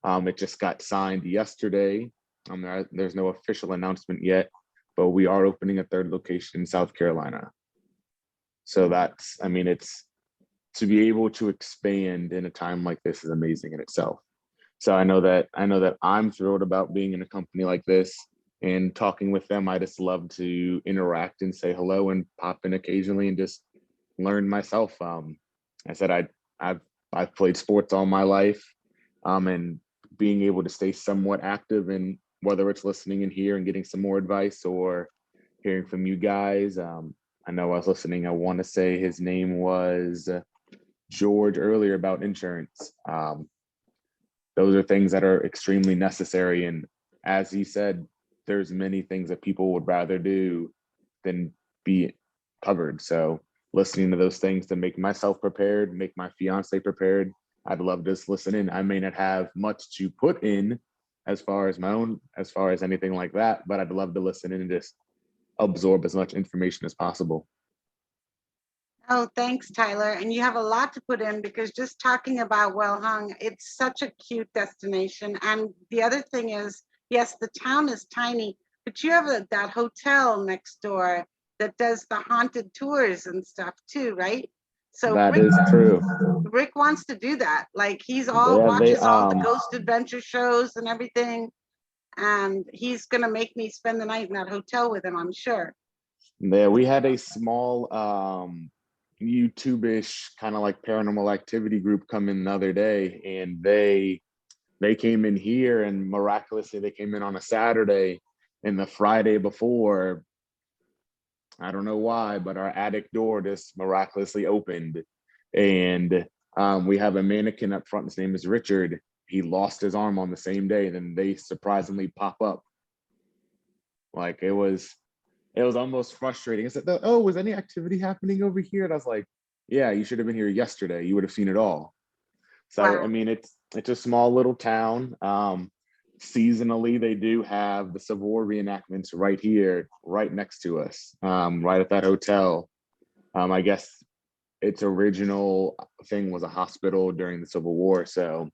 It just got signed yesterday. There's no official announcement yet, but we are opening a 3rd location in South Carolina. So it's to be able to expand in a time like this is amazing in itself. So I know that I'm thrilled about being in a company like this and talking with them. I just love to interact and say hello and pop in occasionally and just learn myself. I said I've played sports all my life, and being able to stay somewhat active, and whether it's listening in here and getting some more advice or hearing from you guys. I know I was listening. I want to say his name was George earlier about insurance. Those are things that are extremely necessary. And as he said, there's many things that people would rather do than be covered. So listening to those things to make myself prepared, make my fiance prepared. I'd love to just listen in. I may not have much to put in as far as anything like that, but I'd love to listen in and just absorb as much information as possible. Oh, thanks, Tyler. And you have a lot to put in, because just talking about Well Hung, it's such a cute destination. And the other thing is, yes, the town is tiny, but you have that hotel next door that does the haunted tours and stuff too, right? So That is true. Rick wants to do that. Like, he's Yeah, all the ghost adventure shows and everything. And he's gonna make me spend the night in that hotel with him, I'm sure. Yeah, we had a small YouTube-ish kind of like paranormal activity group come in the other day, and they came in here, and miraculously they came in on a Saturday, and the Friday before, I don't know why, but our attic door just miraculously opened, and we have a mannequin up front. His name is Richard. He lost his arm on the same day, then they surprisingly pop up. Like, it was almost frustrating. I said, "Oh, was any activity happening over here?" And I was like, "Yeah, you should have been here yesterday. You would have seen it all." So Wow. I mean, it's a small little town. Seasonally, they do have the Civil War reenactments right here, right next to us, right at that hotel. I guess its original thing was a hospital during the Civil War. So,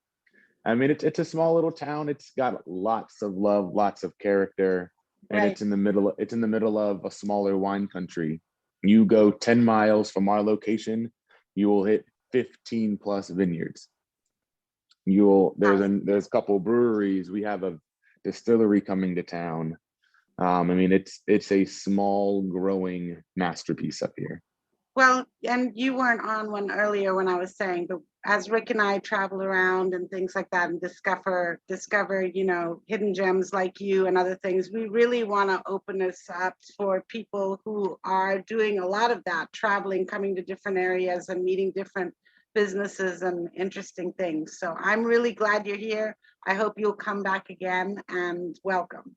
I mean, it's a small little town. It's got lots of love, lots of character, and Right. it's in the middle of a smaller wine country. You go 10 miles from our location, you will hit 15 plus vineyards. there's a couple breweries. We have a distillery coming to town. I mean, it's a small growing masterpiece up here. Well, and you weren't on one earlier when I was saying, but as Rick and I travel around and things like that and discover, you know, hidden gems like you and other things, we really want to open this up for people who are doing a lot of that, traveling, coming to different areas and meeting different businesses and interesting things. So I'm really glad you're here. I hope you'll come back again, and welcome.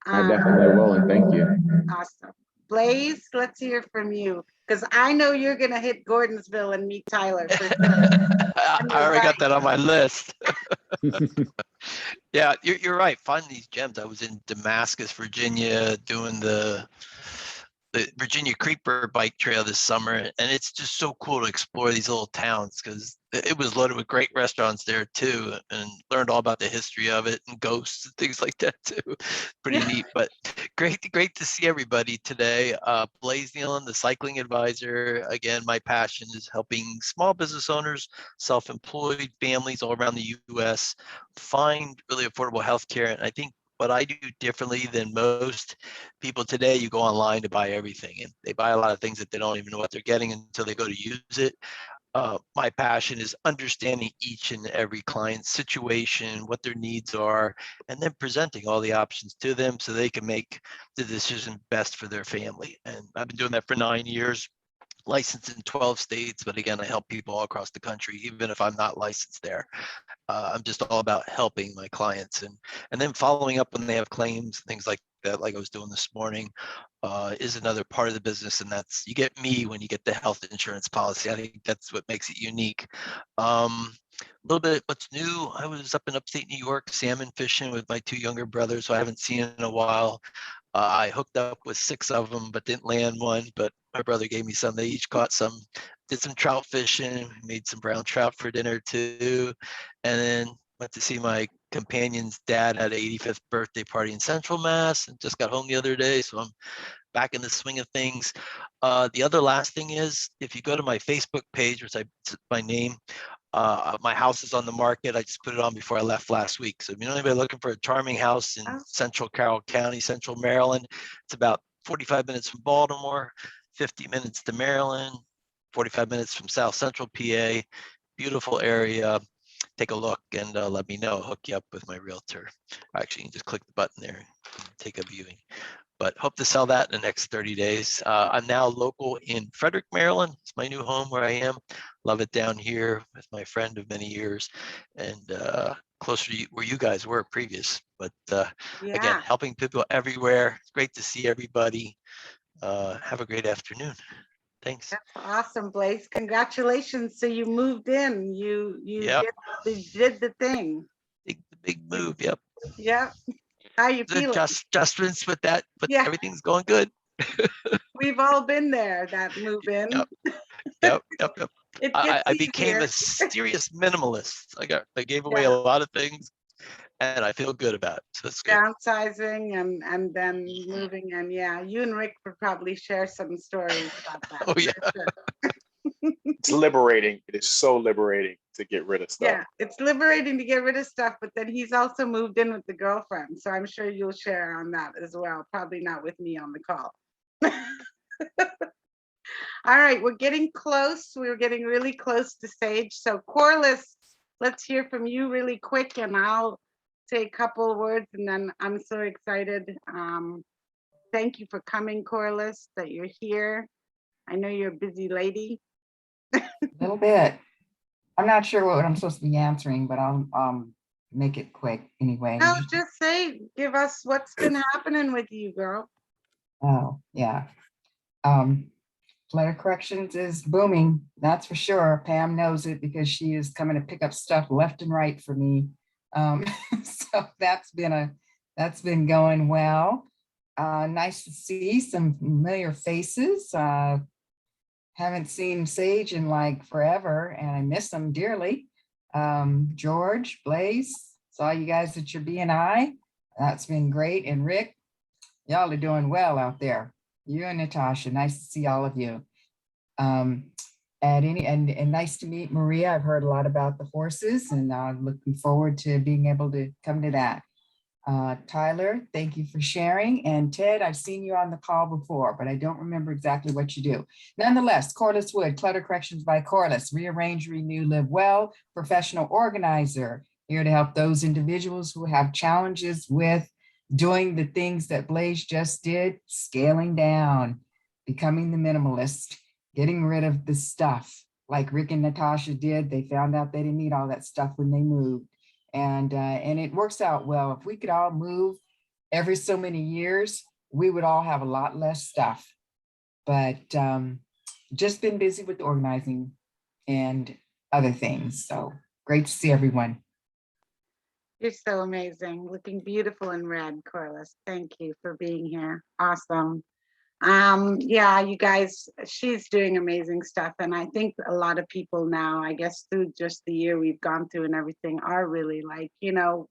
I definitely will, and thank you. Awesome. Blaze, let's hear from you, because I know you're going to hit Gordonsville and meet Tyler. For sure. I already got that on my list. Yeah, you're right. Finding these gems. I was in Damascus, Virginia, doing the Virginia Creeper bike trail this summer, and it's just so cool to explore these little towns because it was loaded with great restaurants there too, and learned all about the history of it and ghosts and things like that too. Pretty neat, but great to see everybody today. Blaze Nealon, the cycling advisor. Again, my passion is helping small business owners, self-employed families all around the U.S. find really affordable healthcare, and I think what I do differently than most people today, you go online to buy everything, and they buy a lot of things that they don't even know what they're getting until they go to use it. My passion is understanding each and every client's situation, what their needs are, and then presenting all the options to them so they can make the decision best for their family. And I've been doing that for 9 years, licensed in 12 states, but again, I help people all across the country, even if I'm not licensed there. I'm just all about helping my clients and then following up when they have claims, things like that, like I was doing this morning, is another part of the business. And that's, you get me when you get the health insurance policy. I think that's what makes it unique. A little bit what's new. I was up in upstate New York, salmon fishing with my 2 younger brothers, who I haven't seen in a while. I hooked up with 6 of them, but didn't land one. But my brother gave me some. They each caught some. Did some trout fishing. Made some brown trout for dinner too, and then went to see my companion's dad had an 85th birthday party in Central Mass, and just got home the other day. So I'm back in the swing of things. The other last thing is, if you go to my Facebook page, which my name. My house is on the market. I just put it on before I left last week. So if you know anybody looking for a charming house in Central Carroll County, Central Maryland, it's about 45 minutes from Baltimore, 50 minutes to Maryland, 45 minutes from South Central PA. Beautiful area. Take a look and let me know. Hook you up with my realtor. Actually, you can just click the button there and take a viewing. But hope to sell that in the next 30 days. I'm now local in Frederick, Maryland. It's my new home where I am. Love it down here with my friend of many years, and closer to where you guys were previous. But again, helping people everywhere. It's great to see everybody. Have a great afternoon. Thanks. That's awesome, Blaze. Congratulations. So you moved in. You did the thing. Big move. Yep. Yep. How you feeling? Adjustments with that, but everything's going good. We've all been there, that move in. Yep. I easier. became a serious minimalist. I gave away a lot of things, and I feel good about it. So that's good. Downsizing and then moving, and you and Rick would probably share some stories about that. Oh yeah. It's liberating. It is so liberating to get rid of stuff. Yeah, it's liberating to get rid of stuff, but then he's also moved in with the girlfriend. So I'm sure you'll share on that as well. Probably not with me on the call. All right, we're getting close. We're getting really close to Sage. So Corliss, let's hear from you really quick, and I'll say a couple of words, and then I'm so excited. Thank you for coming, Corliss, that you're here. I know you're a busy lady. A little bit. I'm not sure what I'm supposed to be answering, but I'll make it quick anyway. No, just give us what's been happening with you, girl. Oh, yeah. Letter corrections is booming, that's for sure. Pam knows it because she is coming to pick up stuff left and right for me. So that's been going well. Nice to see some familiar faces. Haven't seen Sage in like forever, and I miss them dearly. George, Blaze, saw you guys at your BNI. That's been great. And Rick, y'all are doing well out there. You and Natasha, nice to see all of you. at any, and nice to meet Maria. I've heard a lot about the horses and looking forward to being able to come to that. Tyler, thank you for sharing. And Ted, I've seen you on the call before, but I don't remember exactly what you do. Nonetheless, Corliss Wood, Clutter Corrections by Corliss, Rearrange, Renew, Live Well, professional organizer, here to help those individuals who have challenges with doing the things that Blaze just did, scaling down, becoming the minimalist, getting rid of the stuff like Rick and Natasha did. They found out they didn't need all that stuff when they moved. And it works out well. If we could all move every so many years, we would all have a lot less stuff. But just been busy with organizing and other things. So great to see everyone. You're so amazing, looking beautiful in red, Corliss. Thank you for being here. Awesome. Yeah, you guys, she's doing amazing stuff. And I think a lot of people now, I guess through just the year we've gone through and everything, are really like,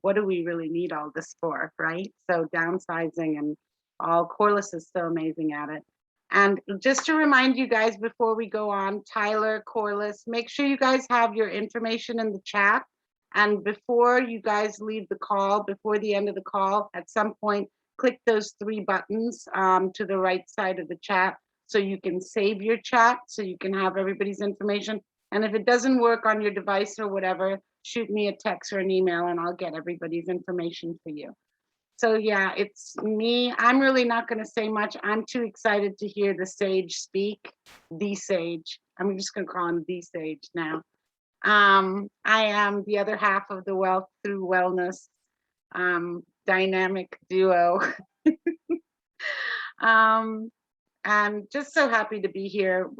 what do we really need all this for, right? So downsizing and all, Corliss is so amazing at it. And just to remind you guys before we go on, Tyler, Corliss, make sure you guys have your information in the chat. And before you guys leave the call, before the end of the call, at some point, click those 3 buttons to the right side of the chat so you can save your chat, so you can have everybody's information. And if it doesn't work on your device or whatever, shoot me a text or an email and I'll get everybody's information for you. So yeah, it's me. I'm really not going to say much. I'm too excited to hear the sage speak. The sage. I'm just going to call him the sage now. I am the other half of the Wealth Through Wellness dynamic duo. I'm just so happy to be here.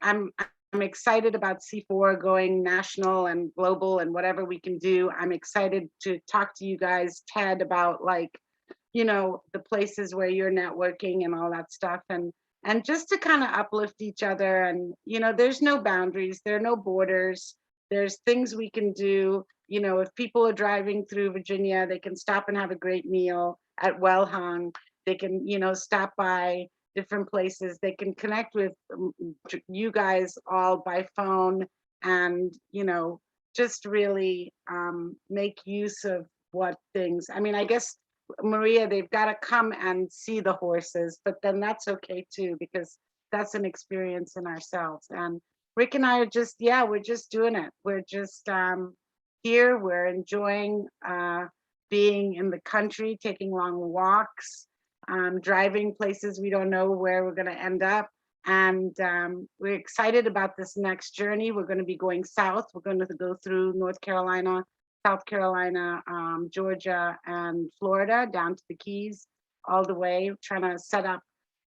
I'm excited about C4 going national and global and whatever we can do. I'm excited to talk to you guys, Ted, about the places where you're networking and all that stuff, and just to kind of uplift each other. And there's no boundaries, there are no borders. There's things we can do. If people are driving through Virginia, they can stop and have a great meal at Well Hung. They can, stop by different places. They can connect with you guys all by phone and, just really make use of what things. I mean, I guess, Maria, they've got to come and see the horses, but then that's okay too, because that's an experience in ourselves. And Rick and I are just, we're just doing it. We're just here. We're enjoying being in the country, taking long walks, driving places we don't know where we're going to end up. And we're excited about this next journey. We're going to be going south. We're going to go through North Carolina, South Carolina, Georgia, and Florida, down to the Keys, all the way, trying to set up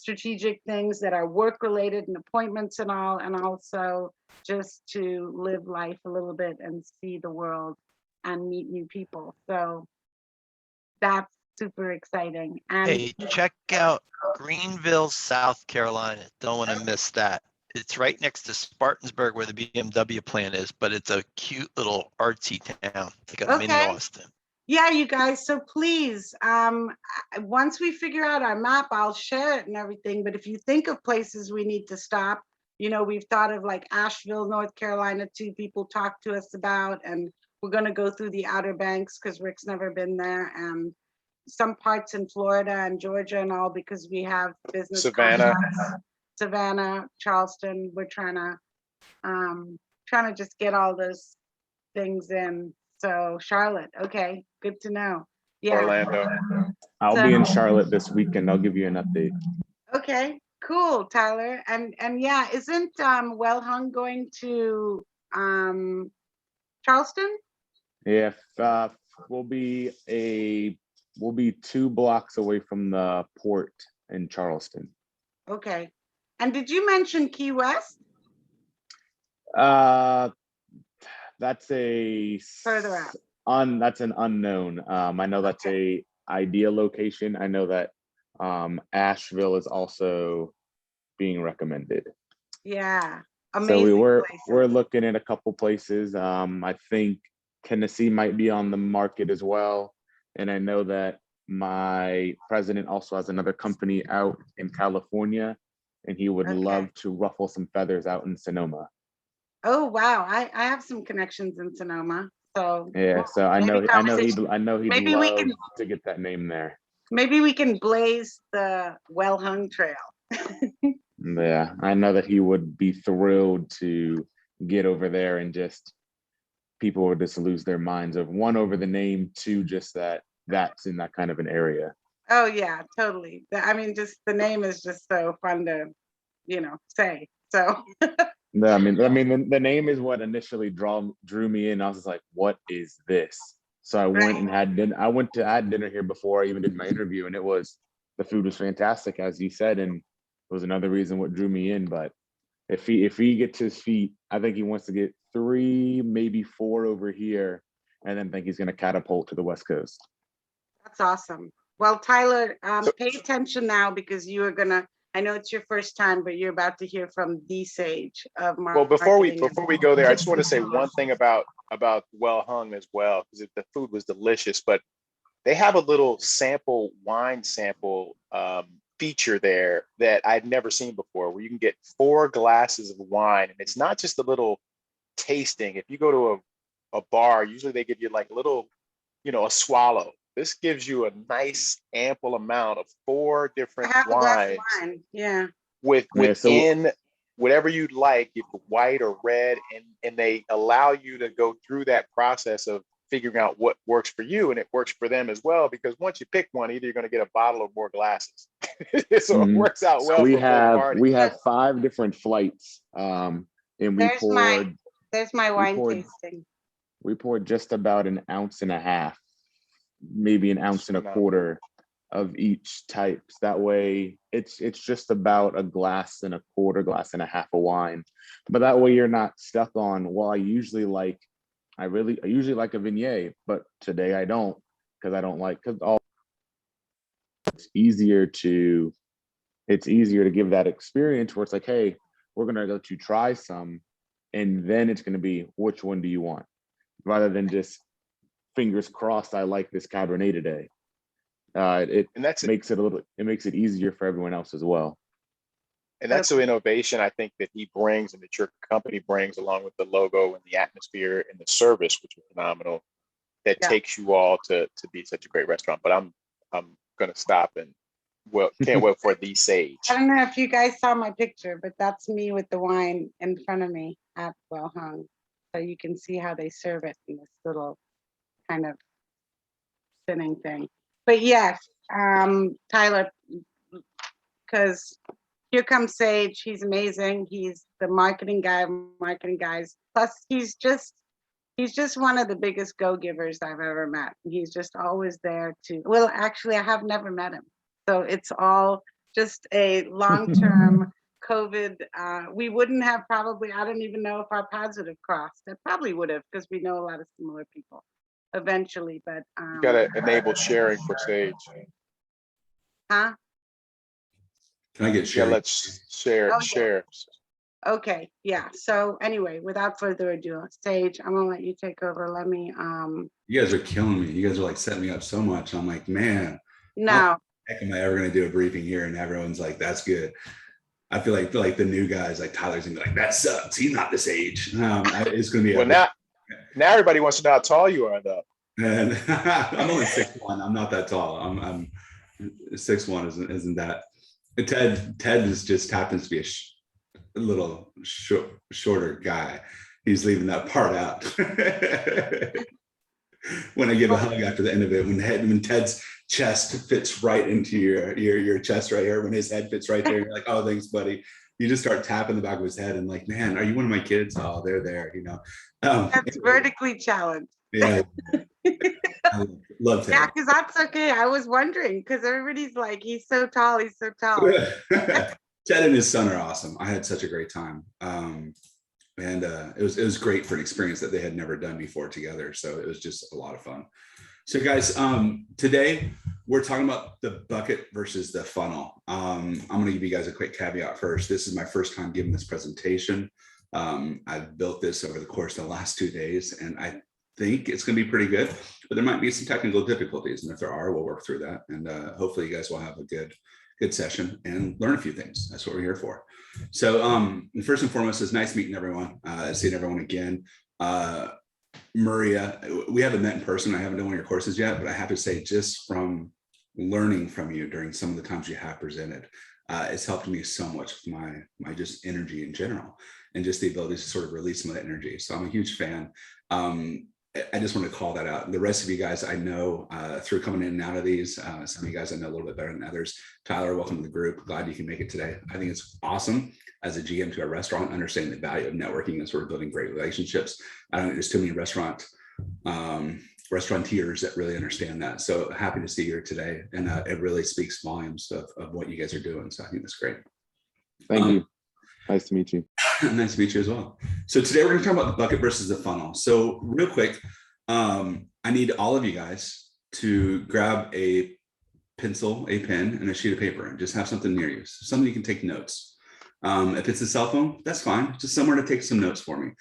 strategic things that are work related and appointments and all, and also just to live life a little bit and see the world and meet new people. So that's super exciting. And Hey, check out Greenville, South Carolina. Don't want to miss that. It's right next to Spartansburg where the BMW plant is, but it's a cute little artsy town, like a mini Austin. Yeah, you guys, so please, once we figure out our map, I'll share it and everything. But if you think of places we need to stop, we've thought of like Asheville, North Carolina, too. People talk to us about, and we're going to go through the Outer Banks because Rick's never been there, and some parts in Florida and Georgia and all, because we have business Savannah. contacts. Savannah, Charleston. We're trying to just get all those things in. So Charlotte, okay, good to know. Yeah. Orlando. I'll be in Charlotte this weekend. I'll give you an update. Okay, cool, Tyler. And yeah, isn't Well Hung going to Charleston? Yeah, we'll be 2 blocks away from the port in Charleston. Okay. And did you mention Key West? That's a Further out. That's an unknown. I know that's a ideal location. I know that Asheville is also being recommended. Yeah, amazing. So we're looking at a couple places. I think Tennessee might be on the market as well. And I know that my president also has another company out in California, and he would love to ruffle some feathers out in Sonoma. Oh, wow. I have some connections in Sonoma. So Yeah, so maybe I know he'd maybe we love can to get that name there. maybe we can blaze the Well Hung Trail. Yeah, I know that he would be thrilled to get over there, and just people would just lose their minds of one, over the name, two, just that's in that kind of an area. Oh yeah, totally. I mean, just the name is just so fun to, say. So No, the name is what initially drew me in. I was just like, what is this? So I went and had dinner. I had dinner here before I even did my interview, and the food was fantastic, as you said, and it was another reason what drew me in. But if he gets his feet, I think he wants to get 3, maybe 4 over here, and then think he's going to catapult to the West Coast. that's awesome. Well, Tyler, So- pay attention now, because you are gonna. I know it's your first time, but you're about to hear from the sage of marketing. Well, before we go there, I just want to say one thing about Well Hung as well, because the food was delicious. But they have a little wine sample feature there that I'd never seen before, where you can get 4 glasses of wine, and it's not just a little tasting. If you go to a bar, usually they give you like a little, a swallow. This gives you a nice ample amount of 4 different Half a glass of wines wine. Yeah. within whatever you'd like, if white or red, and they allow you to go through that process of figuring out what works for you, and it works for them as well, because once you pick one, either you're going to get a bottle or more glasses. So it works out well. We for both parties. have 5 different flights, and There's my wine tasting. we poured just about 1.5 ounces, maybe 1.25 ounces of each type. So that way it's just about 1.25 glasses, 1.5 glasses of wine. But that way you're not stuck on, well, I usually like a Viognier, but today I don't, because it's easier to give that experience where it's like, hey, we're gonna let you try some, and then it's gonna be, which one do you want, rather than just fingers crossed, I like this Cabernet today. It makes it easier for everyone else as well. And that's the innovation I think that he brings, and that your company brings, along with the logo and the atmosphere and the service, which is phenomenal, that takes you all to be such a great restaurant. But I'm gonna stop and can't wait for the sage. I don't know if you guys saw my picture, but that's me with the wine in front of me at Well Hung. So you can see how they serve it in this little kind of spinning thing. But yes, Tyler, because here comes Sage. He's amazing. He's the marketing guys. Plus, he's just one of the biggest go-givers I've ever met. He's just always there to. Well, actually, I have never met him, so it's all just a long-term COVID. We wouldn't have probably. I don't even know if our paths would have crossed. I probably would have, because we know a lot of similar people. Eventually, but You gotta enable sharing for Sage. Huh? Can I get Yeah, shared? let's share. Oh, yeah. Share. Okay, yeah. So anyway, without further ado, Sage, I'm gonna let you take over. Let me You guys are killing me. You guys are like setting me up so much. I'm like, man, no. how the heck am I ever gonna do a briefing here? And everyone's like, that's good. I feel like the new guys, like Tyler's gonna be like, that sucks. He's not this age. It's gonna be Well, now everybody wants to know how tall you are, though. And I'm only 6'1". I'm not that tall. I'm 6'1". Isn't that? Ted just happens to be a little shorter guy. He's leaving that part out. When I give a hug after the end of it, when Ted's chest fits right into your chest right here, when his head fits right there, you're like, oh, thanks, buddy. You just start tapping the back of his head and like, man, are you one of my kids? Oh, they're there, That's vertically challenged. Yeah. I love Ted. Yeah, because that's okay. I was wondering, because everybody's like, he's so tall, he's so tall. Ted and his son are awesome. I had such a great time. And it was great for an experience that they had never done before together. So it was just a lot of fun. So guys, today we're talking about the bucket versus the funnel. I'm going to give you guys a quick caveat first. This is my first time giving this presentation. I've built this over the course of the last 2 days, and I think it's going to be pretty good, but there might be some technical difficulties. And if there are, we'll work through that. And hopefully you guys will have a good good session and learn a few things. That's what we're here for. So first and foremost, it's nice meeting everyone, seeing everyone again. Maria, we haven't met in person. I haven't done one of your courses yet, but I have to say, just from learning from you during some of the times you have presented, it's helped me so much with my just energy in general, and just the ability to sort of release some of that energy. So I'm a huge fan. I just want to call that out. The rest of you guys I know through coming in and out of these, some of you guys I know a little bit better than others. Tyler, welcome to the group. Glad you can make it today. I think it's awesome as a GM to a restaurant, understanding the value of networking and sort of building great relationships. I don't think there's too many restaurateurs that really understand that. So happy to see you here today. And it really speaks volumes of what you guys are doing. So I think that's great. Thank you. Nice to meet you. Nice to meet you as well. So today we're going to talk about the bucket versus the funnel. So real quick, I need all of you guys to grab a pencil, a pen, and a sheet of paper, and just have something near you. Something you can take notes. If it's a cell phone, that's fine. Just somewhere to take some notes for me.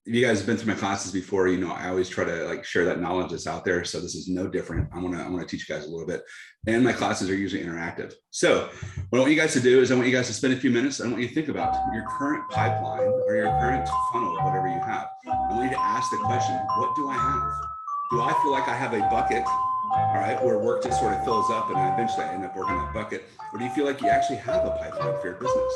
If you guys have been through my classes before, you know I always try to like share that knowledge that's out there. So this is no different. I want to teach you guys a little bit, and my classes are usually interactive. So what I want you guys to do is I want you guys to spend a few minutes. I want you to think about your current pipeline or your current funnel, whatever you have. I want you to ask the question: what do I have? Do I feel like I have a bucket? All right, where work just sort of fills up and I eventually end up working that bucket, or do you feel like you actually have a pipeline for your business?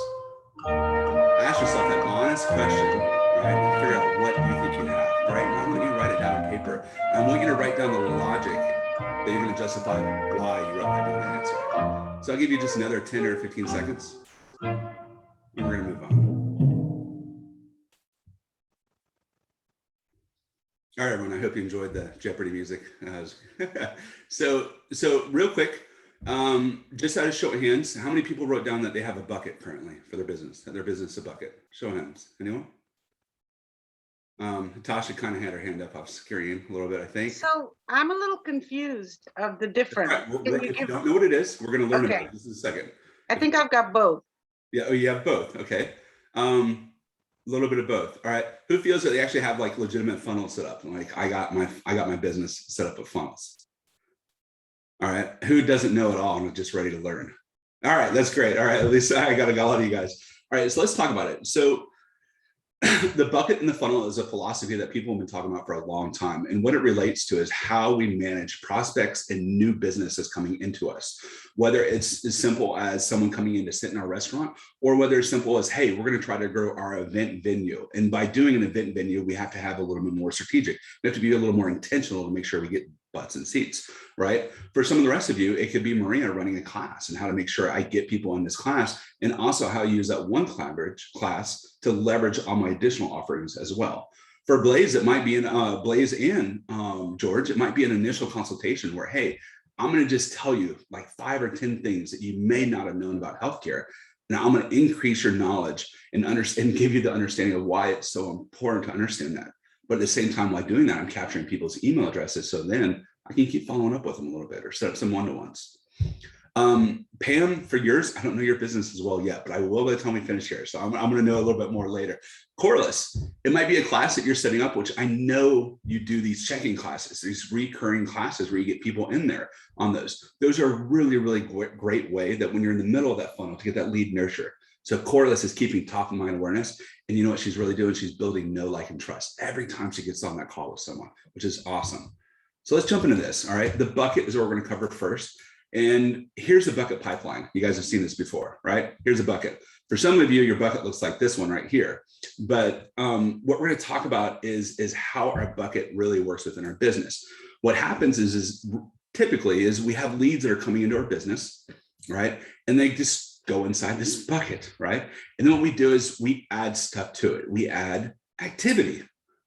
Ask yourself that honest question, right, and figure out what you think you have, right? And I want you to write it down on paper. And I want you to write down the logic that you're going to justify why you wrote that answer. So I'll give you just another 10 or 15 seconds, and we're going to move on. All right, everyone, I hope you enjoyed the Jeopardy music. So real quick, just out of show of hands, how many people wrote down that they have a bucket currently for their business, that their business is a bucket? Show of hands. Anyone? Tasha kind of had her hand up. I'm scaring a little bit, I think. So I'm a little confused of the difference. Right. If you don't know what it is, we're going to learn Okay. about it. This is a second. I think I've got both. Yeah. Oh, you have both. Okay. A little bit of both. All right. Who feels that they actually have like legitimate funnels set up? Like I got my business set up with funnels. All right. Who doesn't know at all and is just ready to learn? All right. That's great. All right. At least I got a lot of you guys. All right. So let's talk about it. So the bucket and the funnel is a philosophy that people have been talking about for a long time. And what it relates to is how we manage prospects and new businesses coming into us, whether it's as simple as someone coming in to sit in our restaurant, or whether it's simple as, hey, we're going to try to grow our event venue. And by doing an event venue, we have to have a little bit more strategic. We have to be a little more intentional to make sure we get butts and seats, right? For some of the rest of you, it could be Marina running a class and how to make sure I get people in this class, and also how I use that one class to leverage all my additional offerings as well. For Blaze, it might be Blaze and George, it might be an initial consultation where, hey, I'm going to just tell you like 5 or 10 things that you may not have known about healthcare. And I'm going to increase your knowledge and give you the understanding of why it's so important to understand that. But at the same time, like doing that, I'm capturing people's email addresses. So then I can keep following up with them a little bit or set up some one-to-ones. Pam, for yours, I don't know your business as well yet, but I will by the time we finish here. So I'm going to know a little bit more later. Corliss, it might be a class that you're setting up, which I know you do these checking classes, these recurring classes where you get people in there on those. Those are a really, really great way that when you're in the middle of that funnel to get that lead nurture. So Corliss is keeping top of mind awareness. And you know what she's really doing? She's building know, like, and trust every time she gets on that call with someone, which is awesome. So let's jump into this. All right. The bucket is what we're going to cover first. And here's the bucket pipeline. You guys have seen this before, right? Here's a bucket. For some of you, your bucket looks like this one right here. But what we're going to talk about is how our bucket really works within our business. What happens is typically we have leads that are coming into our business, right? And they just go inside this bucket, right? And then what we do is we add stuff to it. We add activity,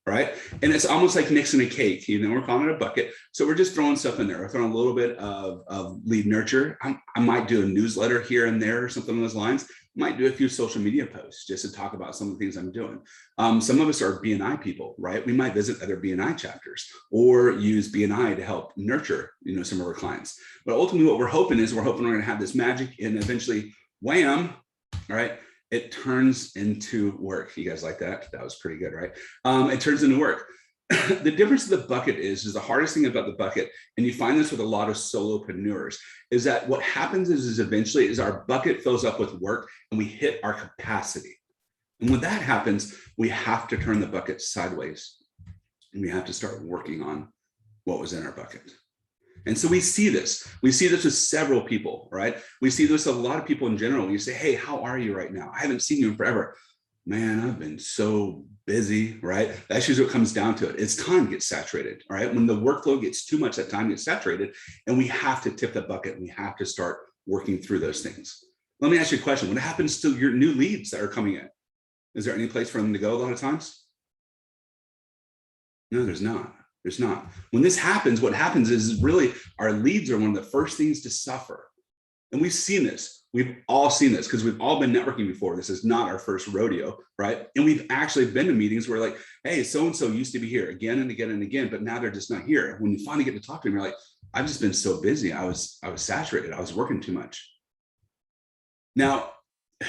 right? And it's almost like mixing a cake, we're calling it a bucket. So we're just throwing stuff in there. We're throwing a little bit of lead nurture. I might do a newsletter here and there or something along those lines. I might do a few social media posts just to talk about some of the things I'm doing. Some of us are BNI people, right? We might visit other BNI chapters or use BNI to help nurture, some of our clients. But ultimately what we're hoping we're going to have this magic and eventually wham, all right? It turns into work. You guys like that? That was pretty good, right? It turns into work. the difference of the bucket is the hardest thing about the bucket, and you find this with a lot of solopreneurs, is that what happens is eventually is our bucket fills up with work and we hit our capacity. And when that happens, we have to turn the bucket sideways and we have to start working on what was in our bucket. And so we see this with several people, right? We see this with a lot of people in general. You say, hey, how are you right now? I haven't seen you in forever. Man, I've been so busy, right? That's usually what comes down to it. It's time gets saturated, all right? When the workload gets too much, that time gets saturated, and we have to tip the bucket and we have to start working through those things. Let me ask you a question. What happens to your new leads that are coming in? Is there any place for them to go a lot of times? No, there's not. There's not. When this happens, what happens is really our leads are one of the first things to suffer. And we've seen this. We've all seen this because we've all been networking before. This is not our first rodeo, right? And we've actually been to meetings where like, hey, so-and-so used to be here again and again and again, but now they're just not here. When you finally get to talk to them, you're like, I've just been so busy. I was saturated. I was working too much. Now,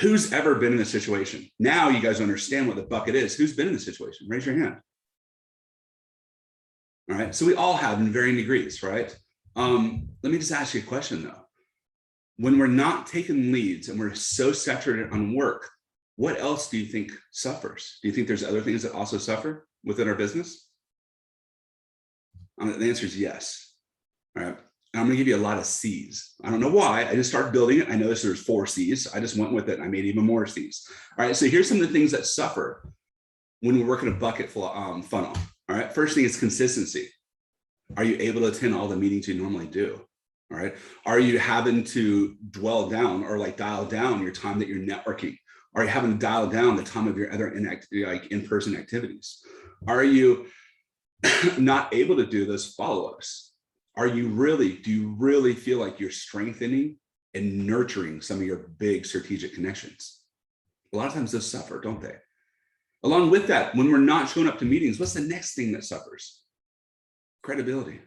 who's ever been in this situation? Now you guys understand what the bucket is. Who's been in this situation? Raise your hand. All right. So we all have in varying degrees, right? Let me just ask you a question though. When we're not taking leads and we're so saturated on work, what else do you think suffers? Do you think there's other things that also suffer within our business? The answer is yes. All right. And I'm going to give you a lot of C's. I don't know why. I just started building it. I noticed there's 4 C's. I just went with it. And I made even more C's. All right. So here's some of the things that suffer when we work in a bucket funnel. All right. First thing is consistency. Are you able to attend all the meetings you normally do? All right. Are you having to dwell down or like dial down your time that you're networking? Are you having to dial down the time of your other in-person activities? Are you not able to do those follow-ups? Do you really feel like you're strengthening and nurturing some of your big strategic connections? A lot of times those suffer, don't they? Along with that, when we're not showing up to meetings, what's the next thing that suffers? Credibility.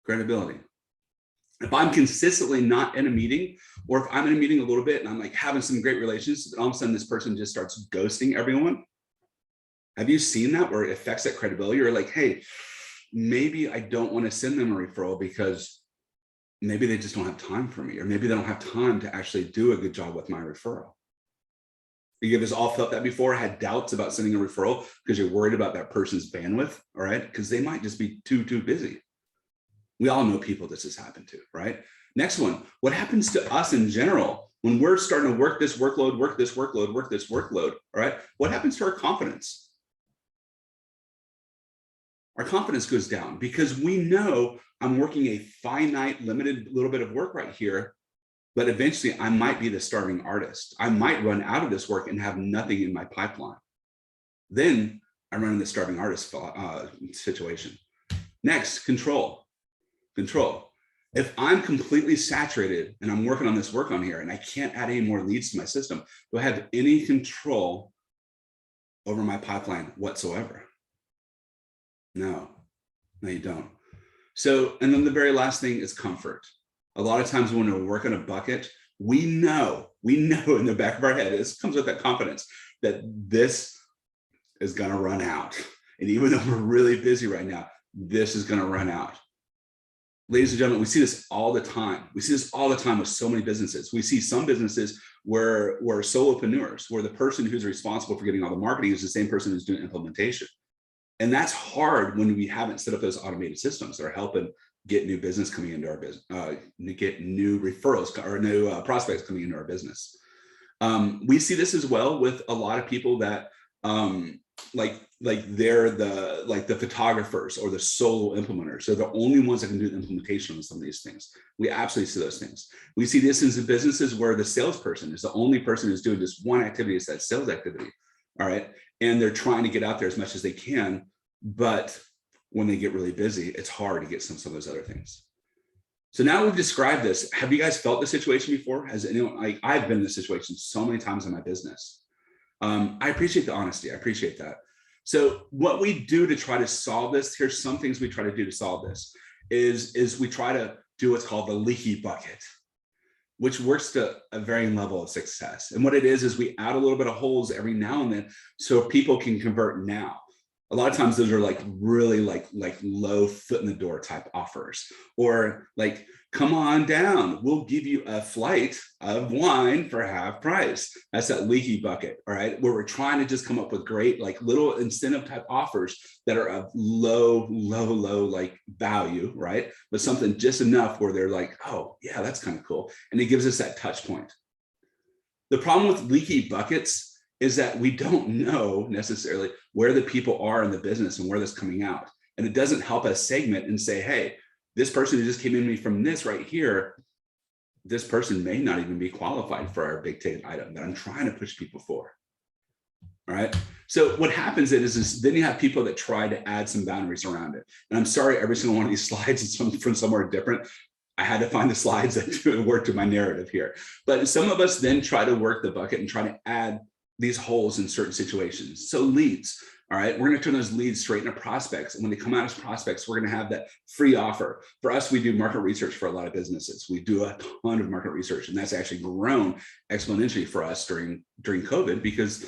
Credibility. If I'm consistently not in a meeting, or if I'm in a meeting a little bit and I'm like having some great relations, and all of a sudden this person just starts ghosting everyone. Have you seen that where it affects that credibility? You're like, hey, maybe I don't want to send them a referral because maybe they just don't have time for me, or maybe they don't have time to actually do a good job with my referral. You guys all felt that before, had doubts about sending a referral because you're worried about that person's bandwidth, all right? Because they might just be too busy. We all know people this has happened to, right? Next one, what happens to us in general when we're starting to work this workload, all right? What happens to our confidence? Our confidence goes down because we know I'm working a finite, limited little bit of work right here, but eventually I might be the starving artist. I might run out of this work and have nothing in my pipeline. Then I run in the starving artist situation. Next, control. Control. If I'm completely saturated and I'm working on this work on here and I can't add any more leads to my system, do I have any control over my pipeline whatsoever? No, you don't. So, and then the very last thing is comfort. A lot of times when we're working a bucket, we know in the back of our head, this comes with that confidence that this is going to run out. And even though we're really busy right now, this is going to run out. Ladies and gentlemen, we see this all the time. We see this all the time with so many businesses. We see some businesses where solopreneurs, where the person who's responsible for getting all the marketing is the same person who's doing implementation. And that's hard when we haven't set up those automated systems that are helping get new business coming into our business, get new referrals or new prospects coming into our business. We see this as well with a lot of people that they're the photographers or the solo implementers. They're the only ones that can do the implementation on some of these things. We absolutely see those things. We see this in businesses where the salesperson is the only person who's doing just one activity, it's that sales activity. All right. And they're trying to get out there as much as they can, but when they get really busy, it's hard to get some of those other things. So now we've described this. Have you guys felt this situation before? Has anyone, I've been in this situation so many times in my business. I appreciate the honesty. I appreciate that. So what we do to try to solve this, here's some things we try to do to solve this, is we try to do what's called the leaky bucket, which works to a varying level of success. And what it is we add a little bit of holes every now and then so people can convert now. A lot of times those are like really like low foot in the door type offers, or like, come on down, we'll give you a flight of wine for half price. That's that leaky bucket, all right? Where we're trying to just come up with great like little incentive type offers that are of low like value, right? But something just enough where they're like, oh yeah, that's kind of cool. And it gives us that touch point. The problem with leaky buckets is that we don't know necessarily where the people are in the business and where that's coming out. And it doesn't help us segment and say, hey, this person who just came in me from this right here, this person may not even be qualified for our big ticket item that I'm trying to push people for. All right. So what happens is then you have people that try to add some boundaries around it. And I'm sorry, every single one of these slides is from somewhere different. I had to find the slides that work to my narrative here. But some of us then try to work the bucket and try to add these holes in certain situations. So leads, all right, we're gonna turn those leads straight into prospects. And when they come out as prospects, we're gonna have that free offer. For us, we do market research for a lot of businesses. We do a ton of market research, and that's actually grown exponentially for us during COVID, because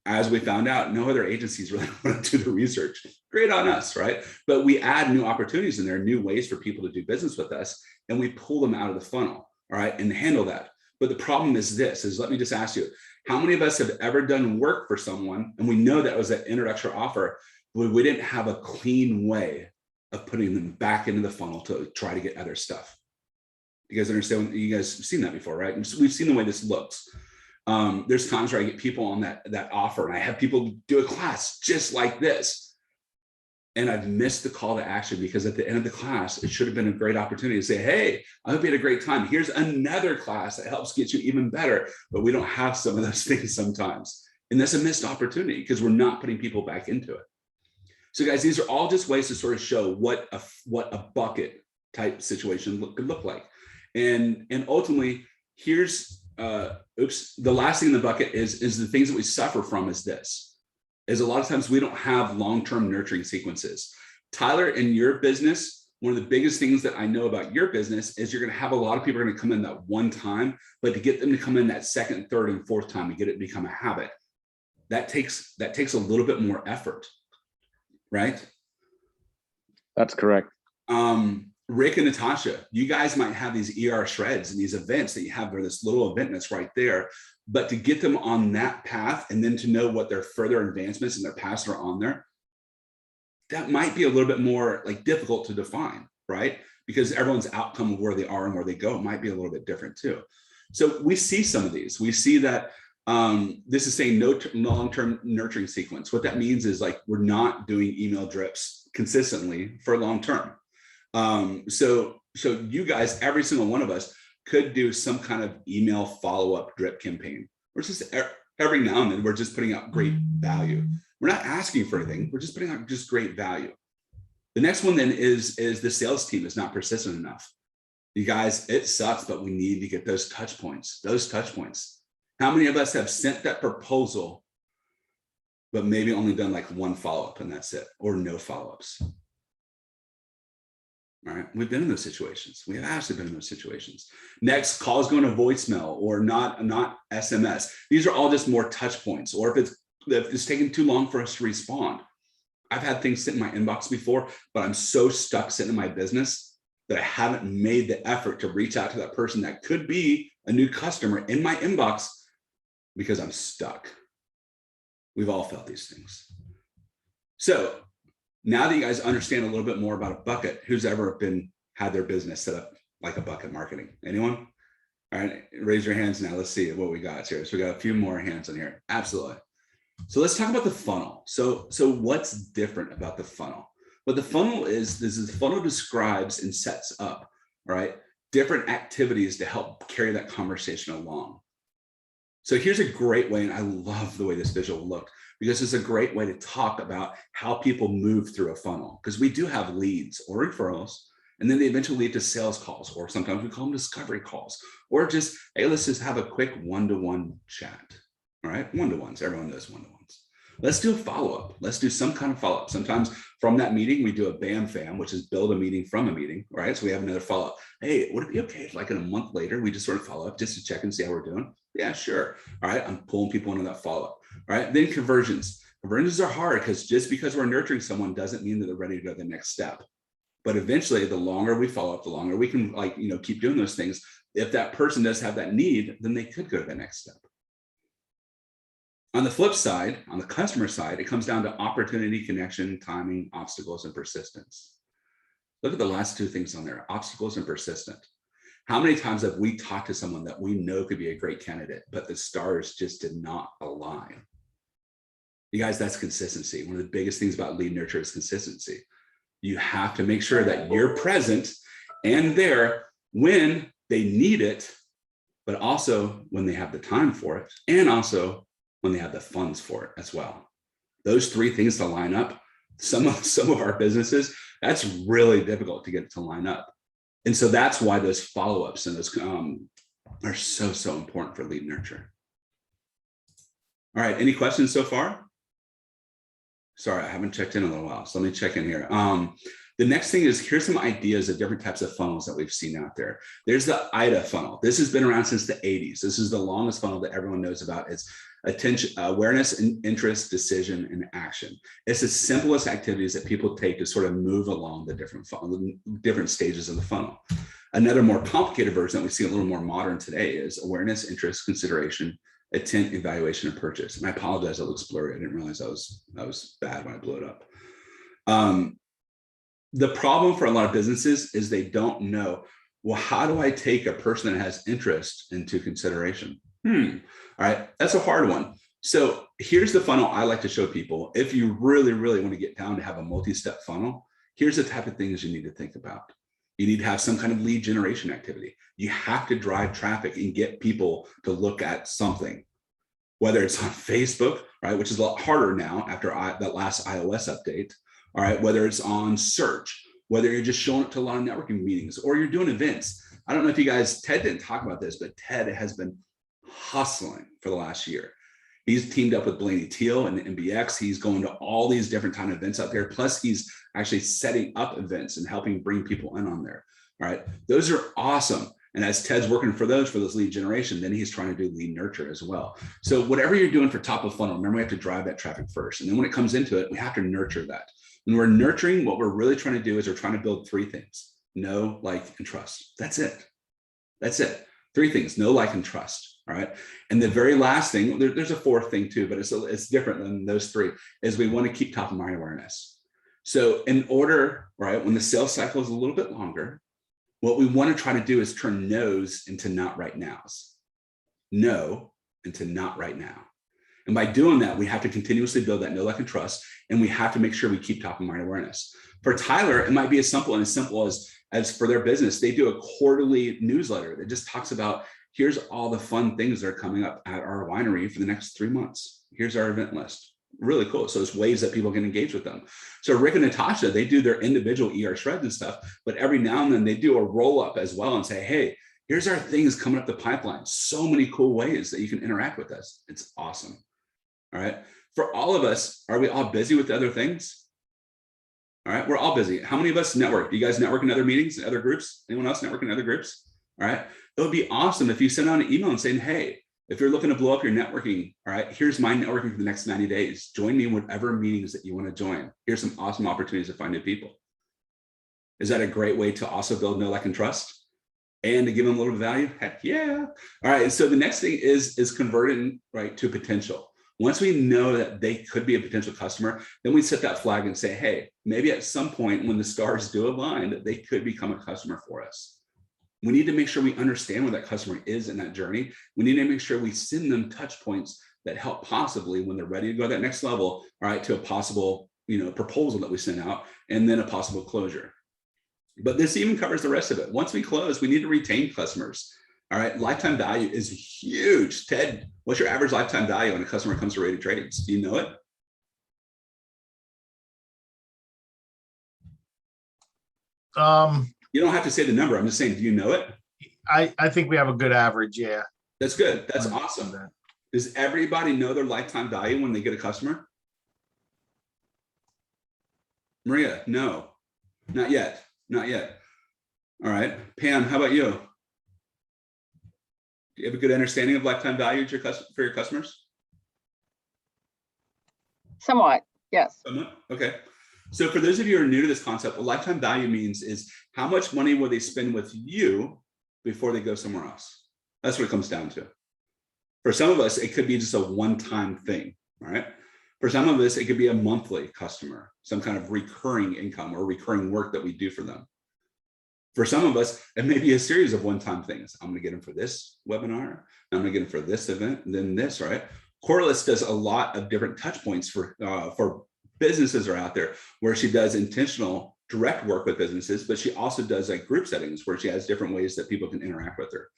as we found out, no other agencies really want to do the research. Great on us, right? But we add new opportunities and there are new ways for people to do business with us, and we pull them out of the funnel, all right, and handle that. But the problem is this, is let me just ask you, how many of us have ever done work for someone and we know that was an introductory offer, but we didn't have a clean way of putting them back into the funnel to try to get other stuff? You guys understand? You guys have seen that before, right? And so we've seen the way this looks. There's times where I get people on that offer, and I have people do a class just like this. And I've missed the call to action, because at the end of the class, it should have been a great opportunity to say, hey, I hope you had a great time. Here's another class that helps get you even better. But we don't have some of those things sometimes. And that's a missed opportunity because we're not putting people back into it. So guys, these are all just ways to sort of show what a bucket type situation could look like. And ultimately, here's, the last thing in the bucket is the things that we suffer from is this. Is a lot of times we don't have long-term nurturing sequences. Tyler, in your business, one of the biggest things that I know about your business is you're going to have a lot of people are going to come in that one time, but to get them to come in that second, third, and fourth time and get it to become a habit, that takes a little bit more effort, right? That's correct. Rick and Natasha, you guys might have these ER shreds and these events that you have there, this little event that's right there. But to get them on that path and then to know what their further advancements and their paths are on there, that might be a little bit more like difficult to define, right? Because everyone's outcome of where they are and where they go might be a little bit different too. So we see some of these. We see that this is saying no long-term nurturing sequence. What that means is like we're not doing email drips consistently for long-term. So you guys, every single one of us could do some kind of email follow-up drip campaign. We're just every now and then we're just putting out great value. We're not asking for anything. We're just putting out just great value. The next one then is the sales team is not persistent enough. You guys, it sucks, but we need to get those touch points. How many of us have sent that proposal, but maybe only done like one follow-up and that's it, or no follow-ups? All right, we've been in those situations. We have actually been in those situations. Next, calls going to voicemail or not SMS. These are all just more touch points. Or if it's taking too long for us to respond. I've had things sit in my inbox before, but I'm so stuck sitting in my business that I haven't made the effort to reach out to that person that could be a new customer in my inbox because I'm stuck. We've all felt these things. So now that you guys understand a little bit more about a bucket, who's ever had their business set up like a bucket marketing? Anyone? All right, raise your hands now. Let's see what we got here. So we got a few more hands on here. Absolutely. So let's talk about the funnel. So what's different about the funnel? What the funnel is the funnel describes and sets up, all right, different activities to help carry that conversation along. So here's a great way, and I love the way this visual looked, because it's a great way to talk about how people move through a funnel, because we do have leads or referrals, and then they eventually lead to sales calls, or sometimes we call them discovery calls, or just, hey, let's just have a quick one-to-one chat. All right, one-to-ones, everyone does one-to-ones. Let's do a follow-up. Let's do some kind of follow-up. Sometimes from that meeting, we do a BAM fam, which is build a meeting from a meeting, right? So we have another follow-up. Hey, would it be okay if like in a month later, we just sort of follow up just to check and see how we're doing? Yeah, sure. All right, I'm pulling people into that follow-up. All right, then conversions. Awarenesses are hard because just because we're nurturing someone doesn't mean that they're ready to go to the next step. But eventually, the longer we follow up, the longer we can keep doing those things. If that person does have that need, then they could go to the next step. On the flip side, on the customer side, it comes down to opportunity, connection, timing, obstacles, and persistence. Look at the last two things on there, obstacles and persistent. How many times have we talked to someone that we know could be a great candidate, but the stars just did not align? You guys, that's consistency. One of the biggest things about lead nurture is consistency. You have to make sure that you're present and there when they need it, but also when they have the time for it, and also when they have the funds for it as well. Those three things to line up, some of our businesses, that's really difficult to get it to line up. And so that's why those follow-ups and those are so important for lead nurture. All right, any questions so far? Sorry, I haven't checked in a little while, so let me check in here. The next thing is, here's some ideas of different types of funnels that we've seen out there. There's the IDA funnel. This has been around since the 80s. This is the longest funnel that everyone knows about. It's attention, awareness, and interest, decision, and action. It's the simplest activities that people take to sort of move along the different stages of the funnel. Another more complicated version that we see a little more modern today is awareness, interest, consideration, intent, evaluation, and purchase. And I apologize, it looks blurry. I didn't realize that was bad when I blew it up. The problem for a lot of businesses is they don't know, well, how do I take a person that has interest into consideration? All right, that's a hard one. So here's the funnel I like to show people. If you really want to get down to have a multi-step funnel, here's the type of things you need to think about. You need to have some kind of lead generation activity. You have to drive traffic and get people to look at something, whether it's on Facebook, right, which is a lot harder now after that last iOS update. All right, whether it's on search, whether you're just showing up to a lot of networking meetings or you're doing events. I don't know if you guys, Ted didn't talk about this, but Ted has been hustling for the last year. He's teamed up with Blaney Teal and the MBX. He's going to all these different kind of events out there. Plus he's actually setting up events and helping bring people in on there. All right, those are awesome. And as Ted's working for those lead generation, then he's trying to do lead nurture as well. So whatever you're doing for top of funnel, remember we have to drive that traffic first. And then when it comes into it, we have to nurture that. When we're nurturing, what we're really trying to do is we're trying to build three things: know, like, and trust. That's it. That's it. Three things: know, like, and trust. All right. And the very last thing, there's a fourth thing too, but it's different than those three, is we want to keep top of mind awareness. So in order, right, when the sales cycle is a little bit longer, what we want to try to do is turn no's into not right nows. No into not right now. And by doing that, we have to continuously build that know, like, and trust, and we have to make sure we keep top of mind awareness. For Tyler, it might be as simple as for their business, they do a quarterly newsletter that just talks about, here's all the fun things that are coming up at our winery for the next 3 months. Here's our event list. Really cool. So it's ways that people can engage with them. So Rick and Natasha, they do their individual ER shreds and stuff, but every now and then they do a roll up as well and say, hey, here's our things coming up the pipeline. So many cool ways that you can interact with us. It's awesome. All right. For all of us, are we all busy with other things? All right. We're all busy. How many of us network? Do you guys network in other meetings, other groups? Anyone else network in other groups? All right. It would be awesome if you send out an email and saying, hey, if you're looking to blow up your networking, all right, here's my networking for the next 90 days. Join me in whatever meetings that you want to join. Here's some awesome opportunities to find new people. Is that a great way to also build know, like, and trust? And to give them a little value? Heck yeah. All right. So the next thing is converting, right, to potential. Once we know that they could be a potential customer, then we set that flag and say, hey, maybe at some point when the stars do align, that they could become a customer for us. We need to make sure we understand where that customer is in that journey. We need to make sure we send them touch points that help possibly when they're ready to go to that next level, all right, to a possible, proposal that we send out, and then a possible closure. But this even covers the rest of it. Once we close, we need to retain customers. All right, lifetime value is huge. Ted, what's your average lifetime value when a customer comes to Rated Tradings? Do you know it? You don't have to say the number. I'm just saying, do you know it? I think we have a good average. Yeah. That's good. That's awesome. Does everybody know their lifetime value when they get a customer? Maria, no, not yet. Not yet. All right. Pam, how about you? Do you have a good understanding of lifetime value for your customers? Somewhat, yes. Okay. So for those of you who are new to this concept, what lifetime value means is how much money will they spend with you before they go somewhere else? That's what it comes down to. For some of us, it could be just a one-time thing, all right? For some of us, it could be a monthly customer, some kind of recurring income or recurring work that we do for them. For some of us, it may be a series of one-time things. I'm gonna get them for this webinar, I'm gonna get them for this event, and then this, right? Corliss does a lot of different touch points for businesses are out there where she does intentional direct work with businesses, but she also does like group settings where she has different ways that people can interact with her.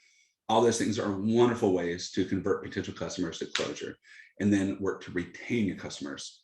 All those things are wonderful ways to convert potential customers to closure and then work to retain your customers.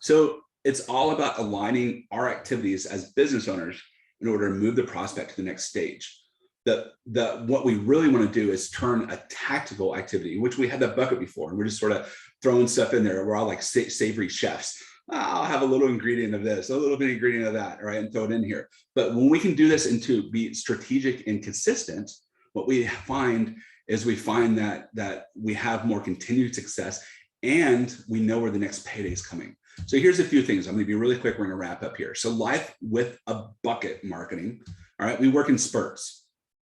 So it's all about aligning our activities as business owners in order to move the prospect to the next stage. What we really want to do is turn a tactical activity, which we had that bucket before, and we're just sort of throwing stuff in there. We're all like savory chefs. I'll have a little ingredient of this, a little bit of ingredient of that, right? And throw it in here. But when we can do this and to be strategic and consistent, what we find is that we have more continued success and we know where the next payday is coming. So here's a few things. I'm going to be really quick. We're going to wrap up here. So life with a bucket marketing. All right. We work in spurts.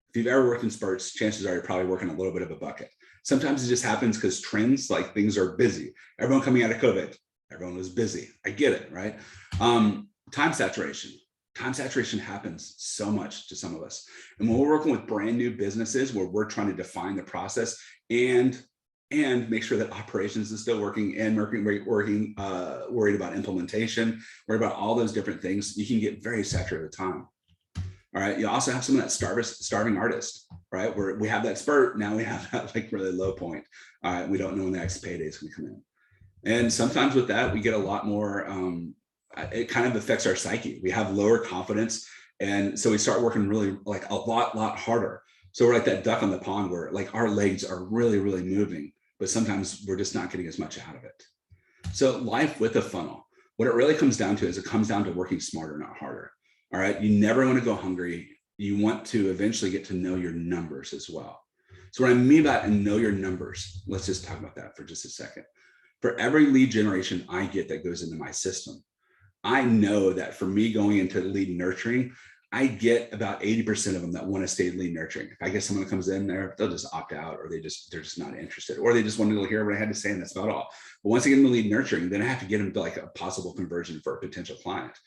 If you've ever worked in spurts, chances are you're probably working a little bit of a bucket. Sometimes it just happens because trends, like things are busy. Everyone coming out of COVID, everyone was busy. I get it, right? Time saturation. Time saturation happens so much to some of us. And when we're working with brand new businesses where we're trying to define the process and make sure that operations is still working and worried about implementation, worried about all those different things, you can get very saturated with time. All right. You also have some of that starving artist, right? Where we have that spurt. Now we have that like really low point. All right. We don't know when the next payday is going to come in. And sometimes with that, we get a lot more, it kind of affects our psyche. We have lower confidence. And so we start working really like a lot harder. So we're like that duck on the pond where like our legs are really moving, but sometimes we're just not getting as much out of it. So life with a funnel, what it really comes down to is it comes down to working smarter, not harder. All right. You never want to go hungry. You want to eventually get to know your numbers as well. So what I mean by that and know your numbers, let's just talk about that for just a second. For every lead generation I get that goes into my system, I know that for me going into lead nurturing, I get about 80% of them that want to stay lead nurturing. If I get someone that comes in there, they'll just opt out, or they're just not interested, or they just want to hear what I had to say, and that's about all. But once I get into lead nurturing, then I have to get them to like a possible conversion for a potential client.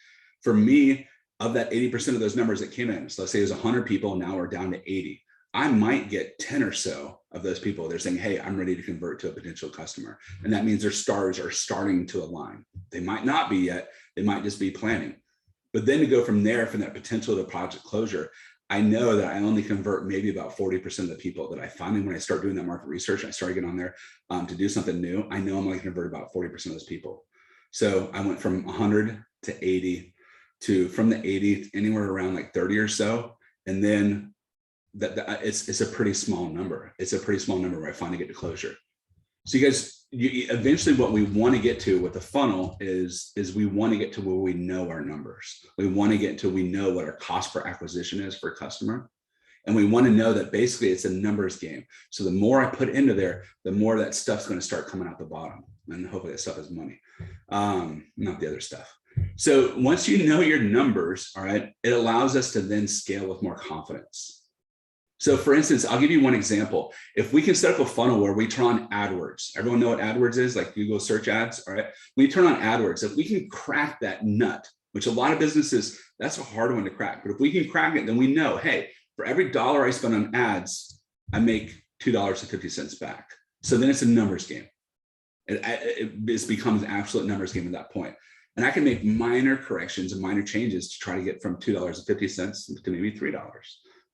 For me, of that 80% of those numbers that came in, so let's say there's 100 people, now we're down to 80. I might get 10 or so of those people. They're saying, hey, I'm ready to convert to a potential customer. And that means their stars are starting to align. They might not be yet. They might just be planning. But then to go from there, from that potential to project closure, I know that I only convert maybe about 40% of the people that I find. And when I start doing that market research, I start getting on there to do something new. I know I'm going to convert about 40% of those people. So I went from 100 to 80 to from the 80 anywhere around like 30 or so. And then it's a pretty small number. It's a pretty small number where I finally get to closure. So you eventually what we want to get to with the funnel is we want to get to where we know our numbers. We want to get to, we know what our cost per acquisition is for a customer. And we want to know that basically it's a numbers game. So the more I put into there, the more that stuff's going to start coming out the bottom. And hopefully that stuff is money, not the other stuff. So once you know your numbers, all right, it allows us to then scale with more confidence. So for instance, I'll give you one example. If we can set up a funnel where we turn on AdWords, everyone know what AdWords is, like Google search ads, all right? We turn on AdWords. If we can crack that nut, which a lot of businesses, that's a hard one to crack. But if we can crack it, then we know, hey, for every dollar I spend on ads, I make $2.50 back. So then it's a numbers game. It becomes an absolute numbers game at that point. And I can make minor corrections and minor changes to try to get from $2.50 to maybe $3.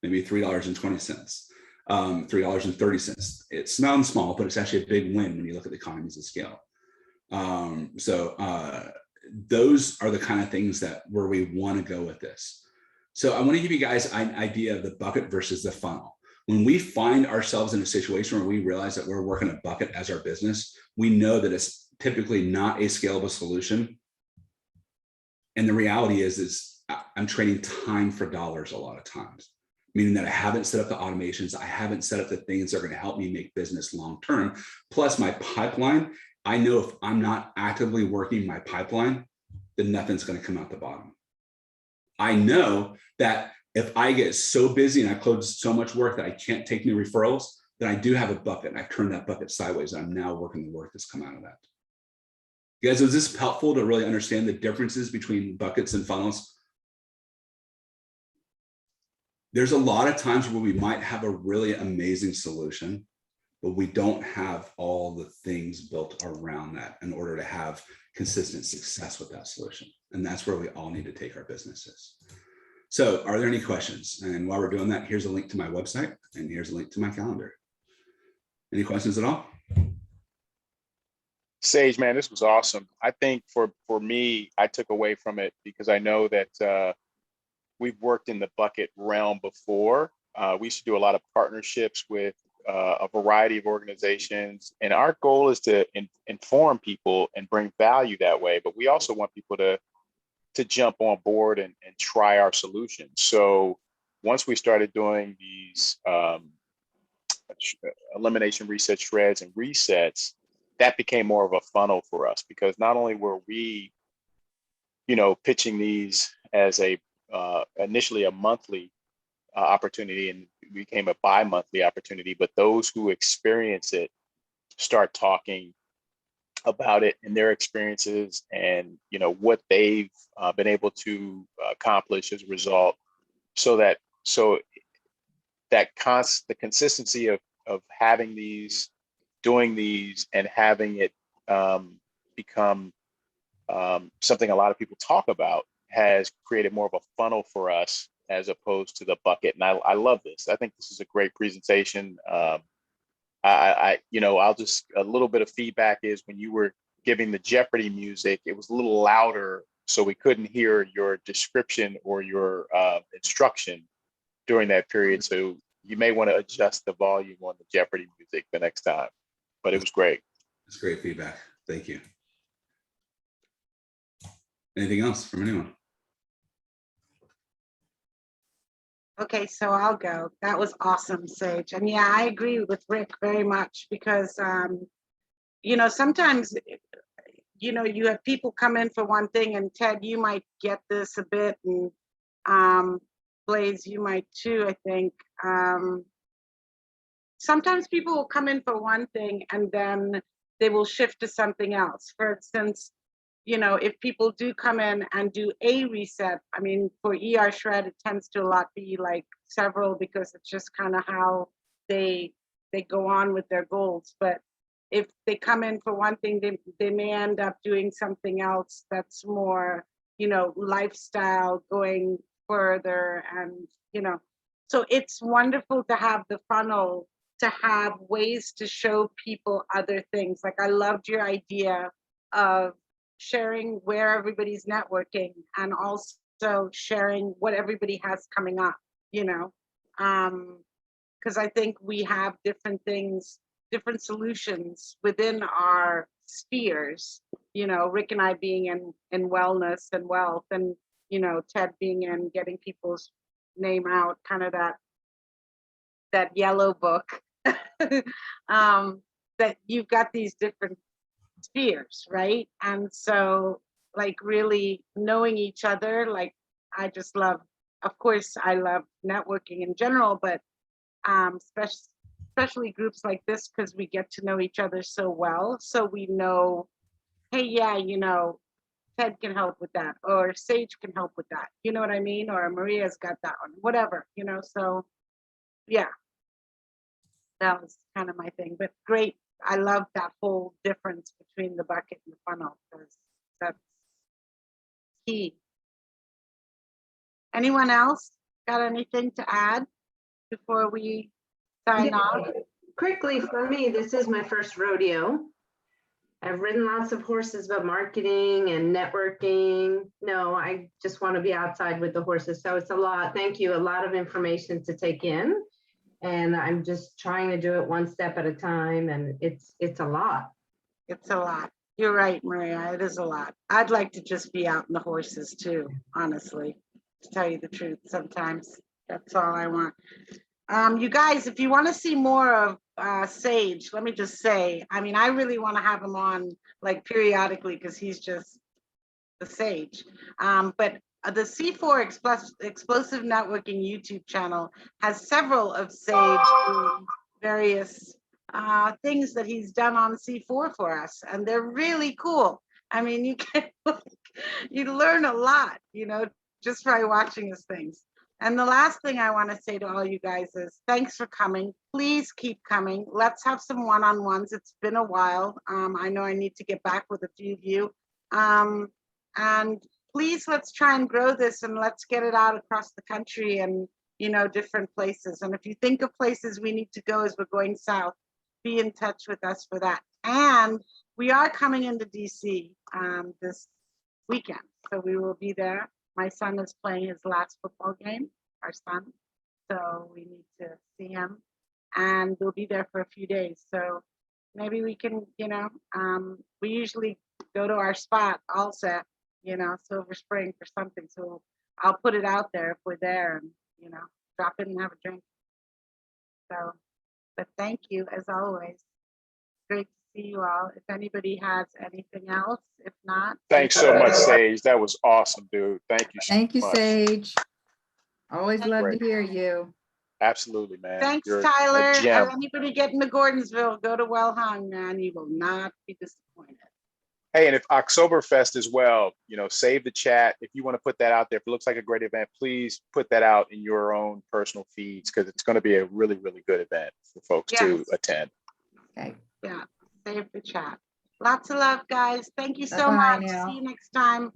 Maybe $3.20, $3.30. It sounds small, but it's actually a big win when you look at the economies of scale. Those are the kind of things where we want to go with this. So I want to give you guys an idea of the bucket versus the funnel. When we find ourselves in a situation where we realize that we're working a bucket as our business, we know that it's typically not a scalable solution. And the reality is I'm trading time for dollars a lot of times. Meaning that I haven't set up the automations, I haven't set up the things that are going to help me make business long-term. Plus my pipeline I know if I'm not actively working my pipeline, then nothing's going to come out the bottom. I know that if I get so busy and I close so much work that I can't take new referrals, then I do have a bucket and I've turned that bucket sideways. And I'm now working the work that's come out of that. You guys, was this helpful to really understand the differences between buckets and funnels? There's a lot of times where we might have a really amazing solution, but we don't have all the things built around that in order to have consistent success with that solution. And that's where we all need to take our businesses. So are there any questions? And while we're doing that, here's a link to my website and here's a link to my calendar. Any questions at all? Sage, man, this was awesome. I think for me, I took away from it because I know that we've worked in the bucket realm before. We used to do a lot of partnerships with a variety of organizations. And our goal is to inform people and bring value that way. But we also want people to jump on board and try our solutions. So once we started doing these elimination resets, shreds, and resets, that became more of a funnel for us, because not only were we, pitching these as a initially a monthly opportunity and became a bi-monthly opportunity, but those who experience it start talking about it and their experiences and what they've been able to accomplish as a result, the consistency of having these, doing these, and having it become something a lot of people talk about has created more of a funnel for us as opposed to the bucket. And I love this. I think this is a great presentation. I'll just, a little bit of feedback is when you were giving the Jeopardy music, it was a little louder, so we couldn't hear your description or your instruction during that period. So you may want to adjust the volume on the Jeopardy music the next time, but it was great. It's great feedback. Thank you. Anything else from anyone? Okay, so I'll go. That was awesome, Sage. And yeah, I agree with Rick very much because, sometimes, you have people come in for one thing, and Ted, you might get this a bit, and Blaze, you might too, I think. Sometimes people will come in for one thing and then they will shift to something else. For instance, if people do come in and do a reset, I mean, for ER shred, it tends to a lot be like several, because it's just kind of how they go on with their goals. But if they come in for one thing, they may end up doing something else that's more, lifestyle, going further, and, so it's wonderful to have the funnel, to have ways to show people other things. Like, I loved your idea of sharing where everybody's networking and also sharing what everybody has coming up, because I think we have different things, different solutions within our spheres, Rick and I being in wellness and wealth, and, Ted being in getting people's name out, kind of that yellow book, that you've got these different spheres, right? And so, like, really knowing each other, like, I just love, of course, I love networking in general, but especially groups like this, because we get to know each other so well. So we know, hey, yeah, Ted can help with that, or Sage can help with that. You know what I mean? Or Maria's got that one, whatever, so yeah, that was kind of my thing. But great. I love that whole difference between the bucket and the funnel, because that's key. Anyone else got anything to add before we sign off? Quickly, for me, this is my first rodeo. I've ridden lots of horses, but marketing and networking, no, I just want to be outside with the horses. So it's a lot. Thank you. A lot of information to take in. And I'm just trying to do it one step at a time. And it's a lot. It's a lot. You're right, Maria. It is a lot. I'd like to just be out in the horses too, honestly, to tell you the truth. Sometimes that's all I want. You guys, if you want to see more of Sage, let me just say, I mean, I really want to have him on like periodically because he's just the sage. But the C4 Explosive Networking YouTube channel has several of Sage doing various things that he's done on C4 for us, and they're really cool. I mean, you can you learn a lot, you know, just by watching his things. And the last thing I want to say to all you guys is thanks for coming. Please keep coming. Let's have some one-on-ones. It's been a while. I know I need to get back with a few of you. And please, let's try and grow this and let's get it out across the country and, you know, different places. And if you think of places we need to go as we're going south, be in touch with us for that. And we are coming into DC this weekend. So we will be there. My son is playing his last football game, our son. So we need to see him. And we'll be there for a few days. So maybe we can, you know, we usually go to our spot also, you know, Silver Spring for something. So I'll put it out there if we're there and, you know, drop in and have a drink. So, but thank you as always. Great to see you all. If anybody has anything else, if not. Thanks so much, Sage. That was awesome, dude. Thank you so Thank you, much. Sage. Always love to Great. hear you. Absolutely, man. Thanks, You're a Tyler. gem. Anybody getting to Gordonsville, go to Well Hung, man. You will not be disappointed. Hey, and if Oktoberfest as well, you know, save the chat. If you want to put that out there, if it looks like a great event, please put that out in your own personal feeds because it's going to be a really, really good event for folks to Yes. attend. Okay. Yeah, save the chat. Lots of love, guys. Thank you so Bye-bye much. now. See you next time.